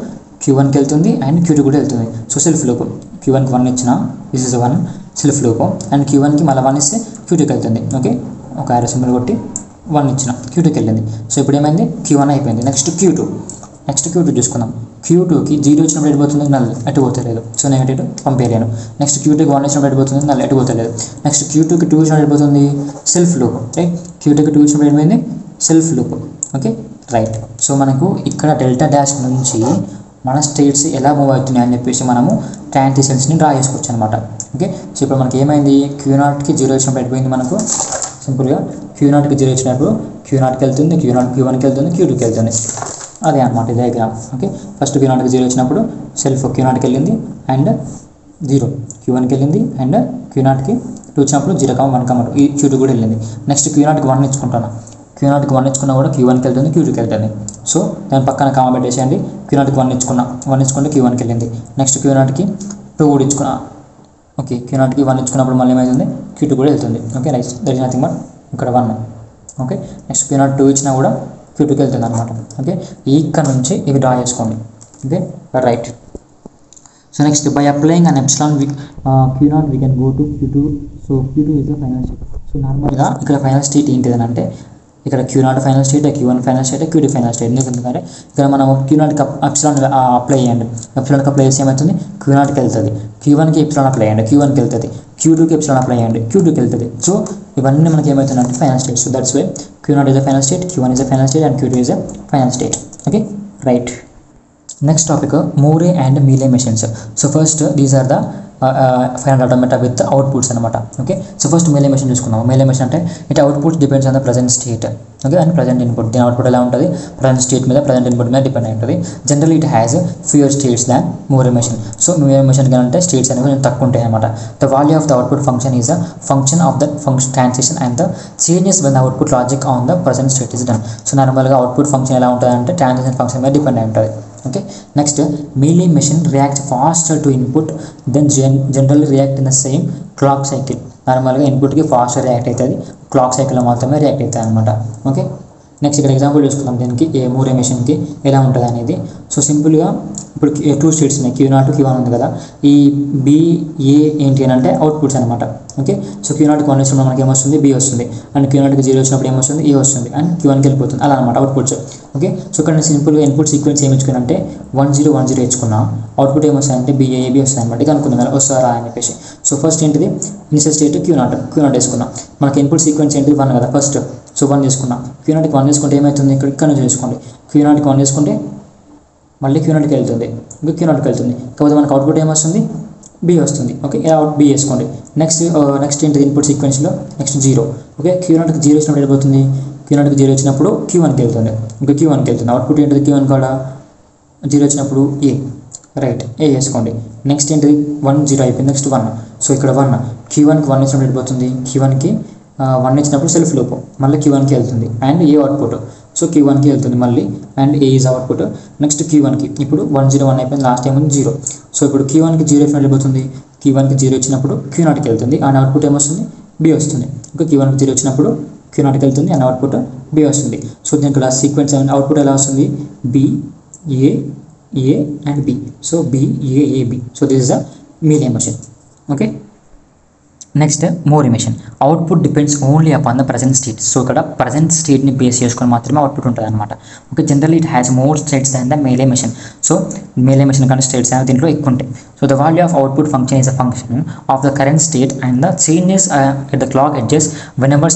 Q1కి వెళ్తుంది అండ్ Q2 కూడా వెళ్తుంది. సో సెల్ఫ్ లూప్ Q1కి 1 ఇచ్చిన this is 1 self loop and Q1కి మళ్ళీ 1 ఇస్తే Q2కి వెళ్తుంది. ఓకే, ఒక యారో సింబల్ కొట్టి 1 ఇచ్చిన Q2కి వెళ్ళింది. సో ఇప్పుడు ఏమైంది Q1 అయిపోయింది. నెక్స్ట్ Q2 చూసుకుందాం. Q2కి 0 వచ్చినప్పుడు ఎడిపోతుంది నల్ ఎటు పోతలేదు, సో నెగటివ్ పంపేయలేను. నెక్స్ట్ Q2కి 1 వచ్చినప్పుడు ఎడిపోతుంది నల్ ఎటు పోతలేదు. నెక్స్ట్ Q2కి 2 వచ్చినప్పుడు ఎడిపోతుంది సెల్ఫ్ లూప్ రైట్. Q2కి 2 వచ్చినప్పుడు ఏమైంది self loop. Okay right. So మనకు ఇక్కడ డెల్టా డాష్ నుంచి మన స్టేట్స్ ఎలా మూవ్ అవుతున్నాయి అని చెప్పేసి మనము ట్రాన్సిషన్స్ని డ్రా చేసుకోవచ్చు అనమాట. ఓకే, సో ఇప్పుడు మనకి ఏమైంది Q0కి 0 వచ్చినప్పుడు ఎడిపోయింది మనకు సింపుల్గా Q0కి 0 వచ్చినప్పుడు Q0కి వెళ్తుంది, Q1కి వెళ్తుంది, Q2కి వెళ్తుంది, అదే అనమాట ఈ డయాగ్రామ్. ఓకే, ఫస్ట్ Q0కి 0 వచ్చినప్పుడు సెల్ఫ్ Q0కి వెళ్ళింది అండ్ 0 Q1కి వెళ్ళింది అండ్ Q0కి 2 వచ్చినప్పుడు 0, 1, 2 ఈ Q2 కూడా వెళ్ళింది. నెక్స్ట్ Q0కి 1 ఇచ్చుకుంటాను, Q0కి 1 ఇచ్చుకున్నా కూడా Q1కి వెళ్తుంది, Q2కి వెళ్తుంది. సో దాని పక్కన కామ పెట్టేసేయండి. Q0కి 1 ఇచ్చుకుంటే Q1కి వెళ్ళింది. నెక్స్ట్ Q0కి 2 కూడా ఇచ్చుకున్నా, ఓకే Q0కి 1 ఇచ్చుకున్నప్పుడు మళ్ళీ ఏమవుతుంది Q2 కూడా వెళ్తుంది. Okay right, that is nothing but ఇక్కడ 1. ఓకే, నెక్స్ట్ Q0 2 ఇచ్చినా కూడా Q2కి వెళ్తుంది అనమాట. ఓకే, ఇక్కడ నుంచి ఇవి డ్రా చేసుకోండి. Okay right. So next by applying an epsilon Q0 we can go to Q2. So Q2 is the final state. So నార్మల్గా ఇక్కడ ఫైనల్ స్టేట్ ఏంటిదని అంటే ఇక్కడ Q0 final state, Q1 final state, Q2 final state. ఎందుకంటే ఇక్కడ మనం Q0కి epsilon apply చేయండి, ఎప్సిలాన్కి apply చేసి ఏమవుతుంది Q0కి వెళ్తుంది, Q1కి ఎప్సిలాన్ అప్లై చేయండి, Q1కి వెళ్తుంది, Q2కి ఎప్సిలాన్ అప్లై చేయండి, Q2కి వెళ్తుంది. సో ఇవన్నీ మనకి ఏమవుతుందంటే final state. So that's why Q0 is a final state, Q1 is a final state and Q2 is a final state. Okay right. Next topic Moore and Mealy machines. So first these are the final automata with outputs అనమాట. Okay, so first Mealy machine చూసుకుందాం. Mealy machine అంటే it output depends on the present state. Okay, and present input. దీని output ఎలా ఉంటుంది present state మీద, present input మీద depend అయి ఉంటుంది. Generally it has fewer states than Moore machine. So Moore machine అంటే స్టేట్స్ అనేవి కొంచెం తక్కువ ఉంటాయి అనమాట. The value of the output function is a function of the function transition and the changes when the output logic on the present state is done. So నార్మల్గా output function ఎలా ఉంటుంది అంటే ట్రాన్సిషన్ ఫంక్షన్ మీద depend అయి ఉంటుంది. Okay, next Mealy machine reacts faster to input than generally react in the same clock cycle. నార్మల్గా ఇన్పుట్కి ఫాస్ట్గా react అవుతుంది, క్లాక్ సైకిల్లో మాత్రమే రియాక్ట్ అవుతుంది అనమాట. ఓకే, నెక్స్ట్ ఇక్కడ ఎగ్జాంపుల్ చూసుకుందాం దీనికి మోర్ ఎమిషన్కి ఎలా ఉంటుంది అనేది. సో సింపుల్గా ఇప్పుడు 2 స్టేట్స్ ఉన్నాయి, Q0 Q1 ఉంది కదా. ఈ BA ఏంటి అని అంటే అవుట్పుట్స్ అనమాట. ఓకే, సో Q0కి 1 వచ్చినప్పుడు మనకి ఏమొస్తుంది, B వస్తుంది. అండ్ Q0కి 0 వచ్చినప్పుడు ఏమొస్తుంది, A వస్తుంది. అండ్ Q1కి వెళ్ళిపోతుంది అలా అనమాట అవుట్పుట్స్. ఓకే, సో ఇక్కడ నేను సింపుల్గా ఇన్పుట్ సీక్వెన్స్ ఏమి ఇచ్చుకున్నానంటే 1 0 1 0 ఇచ్చుకున్నా. అవుట్పుట్ ఏమొస్తాయంటే BAB వస్తాయి అనమాట. ఇక అనుకుందాం వస్తారా అని చెప్పేసి. సో ఫస్ట్ ఏంటిది ఇనిషియల్ స్టేట్ Q0 వేసుకున్నాం. మనకి ఇన్పుట్ సీక్వెన్స్ ఏంటిది 1 కదా ఫస్ట్. సో 1 తీసుకున్నాం. Q0కి 1 తీసుకుంటే ఏమవుతుంది, ఇక్కడ నుంచి తీసుకోండి. Q0కి 1 తీసుకుంటే మళ్ళీ Q0కి వెళ్తుంది, ఇంకా Q0కి వెళ్తుంది. కాకపోతే మనకు అవుట్పుట్ ఏమొస్తుంది, B వస్తుంది. ఓకే, B వేసుకోండి. నెక్స్ట్ ఏంటిది ఇన్పుట్ సీక్వెన్స్లో నెక్స్ట్ 0. ఓకే, Q0కి 0 వచ్చినప్పుడు వెళ్ళిపోతుంది. Q0కి 0 వచ్చినప్పుడు Q1కి వెళ్తుంది, ఇంకా Q1కి వెళ్తుంది. అవుట్పుట్ ఏంటిది Q1 కూడా 0 వచ్చినప్పుడు A. రైట్, A వేసుకోండి. నెక్స్ట్ ఏంటిది 1 0 అయిపోయింది. నెక్స్ట్ 1. సో ఇక్కడ 1 Q1కి 1 వచ్చినప్పుడు వెళ్ళిపోతుంది. Q1కి 1 ఇచ్చినప్పుడు సెల్ఫ్ లూప్ మళ్ళీ Q1కి వెళ్తుంది. And A output. సో Q1కి వెళ్తుంది మళ్ళీ. And A is output. Next Q1కి ఇప్పుడు 1 0 1 అయిపోయింది. Last time 0. సో ఇప్పుడు Q1కి 0 వచ్చినప్పుడు వెళ్ళిపోతుంది. Q1కి 0 వచ్చినప్పుడు Q0కి వెళ్తుంది. అండ్ అవుట్పుట్ ఏమొస్తుంది, B వస్తుంది. ఇంకా Q1కి 0 వచ్చినప్పుడు Q0కి వెళ్తుంది. అండ్ అవుట్పుట్ B వస్తుంది. సో దీని ఇక్కడ సీక్వెన్స్ అవుట్పుట్ ఎలా వస్తుంది, B A A and B. So B A A B. So this is a mean emission. Okay. Next more emission. Output depends only upon the present state. So ఇక్కడ present స్టేట్ని base చేసుకొని మాత్రమే output ఉంటుంది అనమాట. Okay, generally it has more states than the Mealy emission. So Mealy emission కానీ states అనేవి దీంట్లో ఎక్కువ ఉంటాయి. So the value of output function is a function of the current state and the changes at the clock edges whenever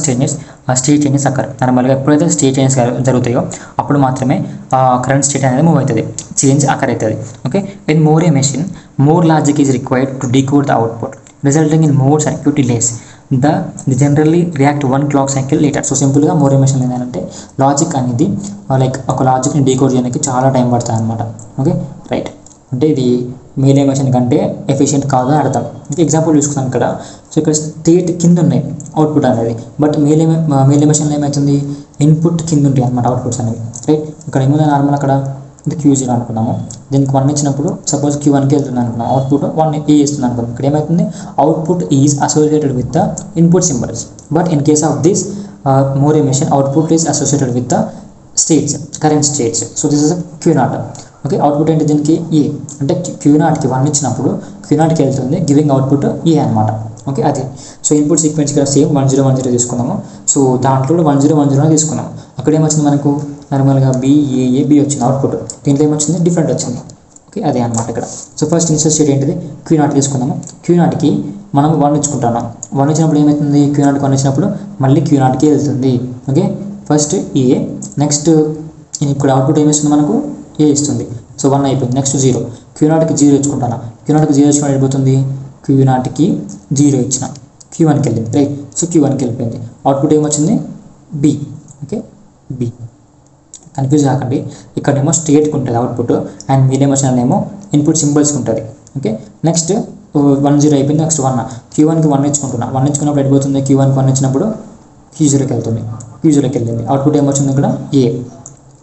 state changes occur. నార్మల్గా ఎప్పుడైతే state changes జరుగుతాయో అప్పుడు మాత్రమే కరెంట్ స్టేట్ అనేది మూవ్ అవుతుంది, చేంజ్ అక్కర్ అవుతుంది. Okay, in more emission more logic is required to decode the output resulting in more circuit delays. They generally react 1 clock cycle later. So సింపుల్గా more emission ఏంటంటే logic అనేది like ఒక లాజిక్ని decode చేయడానికి చాలా time పడుతుంది అనమాట. Okay, right, అంటే ఇది మేల్ ఎమిషన్ కంటే ఎఫిషియెంట్ కాదు అని అర్థం. ఇంకా ఎగ్జాంపుల్ చూసుకున్నాను ఇక్కడ. సో ఇక్కడ స్టేట్ కింద ఉన్నాయి అవుట్పుట్ అనేది, బట్ మేల్ ఎమిషన్లో ఏమవుతుంది, ఇన్పుట్ కింద ఉంటాయి అనమాట అవుట్పుట్స్ అనేవి. రైట్, ఇక్కడ ఏముంది నార్మల్ అక్కడ ఇది Q0 అనుకున్నాము. దీనికి 1 ఇచ్చినప్పుడు సపోజ్ Q1కి వెళ్తుంది అనుకున్నాం. అవుట్పుట్ 1 A ఇస్తుంది అనుకున్నాం. ఇక్కడ ఏమవుతుంది, output is associated with the input symbols. But in case of this more emission output is associated with the states, current states. So this is Q0. Okay, output ఏంటి దీనికి A. అంటే Q0కి 1 ఇచ్చినప్పుడు Q0కి వెళ్తుంది, giving output A అనమాట. Okay, అది. So input sequence ఇక్కడ same 1 0 1 0 తీసుకున్నాము. So దాంట్లో 1 0 1 0 తీసుకున్నాము. అక్కడ ఏమొచ్చింది మనకు నార్మల్గా BAA B వచ్చింది అవుట్పుట్. దీంట్లో ఏమొచ్చింది, డిఫరెంట్ వచ్చింది. ఓకే, అదే అనమాట ఇక్కడ. సో ఫస్ట్ ఇనిషియల్ స్టేట్ ఏంటిది Q0 తీసుకున్నాము. Q0కి మనం 1 ఇచ్చుకుంటున్నాం. 1 ఇచ్చినప్పుడు ఏమవుతుంది, Q0కి 1 ఇచ్చినప్పుడు మళ్ళీ Q0కి వెళ్తుంది. Okay, first A. నెక్స్ట్ ఇప్పుడు అవుట్పుట్ ఏమిస్తుంది మనకు, A ఇస్తుంది. సో 1 అయిపోయింది. నెక్స్ట్ 0. Q0కి 0 ఇచ్చుకుంటాను. Q0కి 0 ఇచ్చినప్పుడు వెళ్ళిపోతుంది. Q0కి 0 ఇచ్చిన Q1కి వెళ్ళింది. రైట్, సో Q1కి వెళ్ళిపోయింది. అవుట్పుట్ ఏమొచ్చింది, B. Okay, B. కన్ఫ్యూజ్ కాకండి, ఇక్కడేమో స్టేట్కి ఉంటుంది అవుట్పుట్ అండ్ మేల్ ఎమిషన్ ఏమో ఇన్పుట్ సింబల్స్కి ఉంటుంది. ఓకే, నెక్స్ట్ 1 0 అయిపోయింది. నెక్స్ట్ 1. Q1కి 1 ఇచ్చుకుంటున్నా. 1 ఇచ్చుకున్నప్పుడు వెళ్ళిపోతుంది. Q1కి 1 ఇచ్చినప్పుడు Q0కి వెళ్తుంది. Q0కి వెళ్ళింది. అవుట్పుట్ ఏమొచ్చింది ఇక్కడ, A.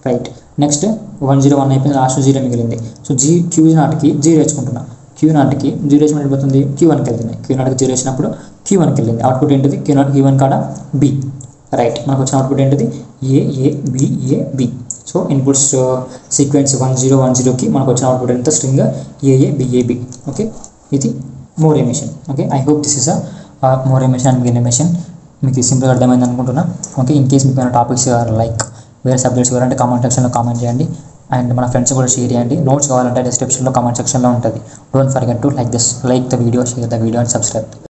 రైట్, నెక్స్ట్ 1 0 1 అయిపోయింది. లాస్ట్ 0 మిగిలింది. సో Q0కి 0 ఇచ్చుకుంటున్నా. Q0కి 0 ఇచ్చినప్పుడు వెళ్ళిపోతుంది. Q1కి వెళ్తుంది. Q0కి 0 ఇచ్చినప్పుడు Q1కి వెళ్ళింది. అవుట్పుట్ ఏంటిది, Q1 కాడ B. రైట్, మనకు వచ్చిన అవుట్పుట్ ఏంటిది, AABAB. సో ఇన్పుట్స్ సీక్వెన్స్ 1 0 1 0కి మనకు వచ్చిన అవుట్పుట్ ఎంత, స్ట్రింగ్ AABAB. ఓకే, ఇది more emission. Okay, I hope this is a more emission and main emission. మీకు సింపుల్గా అర్థమైంది అనుకుంటున్నా. ఓకే, ఇన్ కేస్ మీకు ఏమైనా టాపిక్స్ లైక్ వేరే సబ్జెక్ట్స్ కావాలంటే కామెంట్ సెక్షన్లో కామెంట్ చేయండి. అండ్ మన ఫ్రెండ్స్ కూడా షేర్ చేయండి. నోట్స్ కావాలంటే డిస్క్రిప్షన్లో కామెంట్ సెక్షన్లో ఉంటుంది. Don't forget to like the video, share the video and subscribe.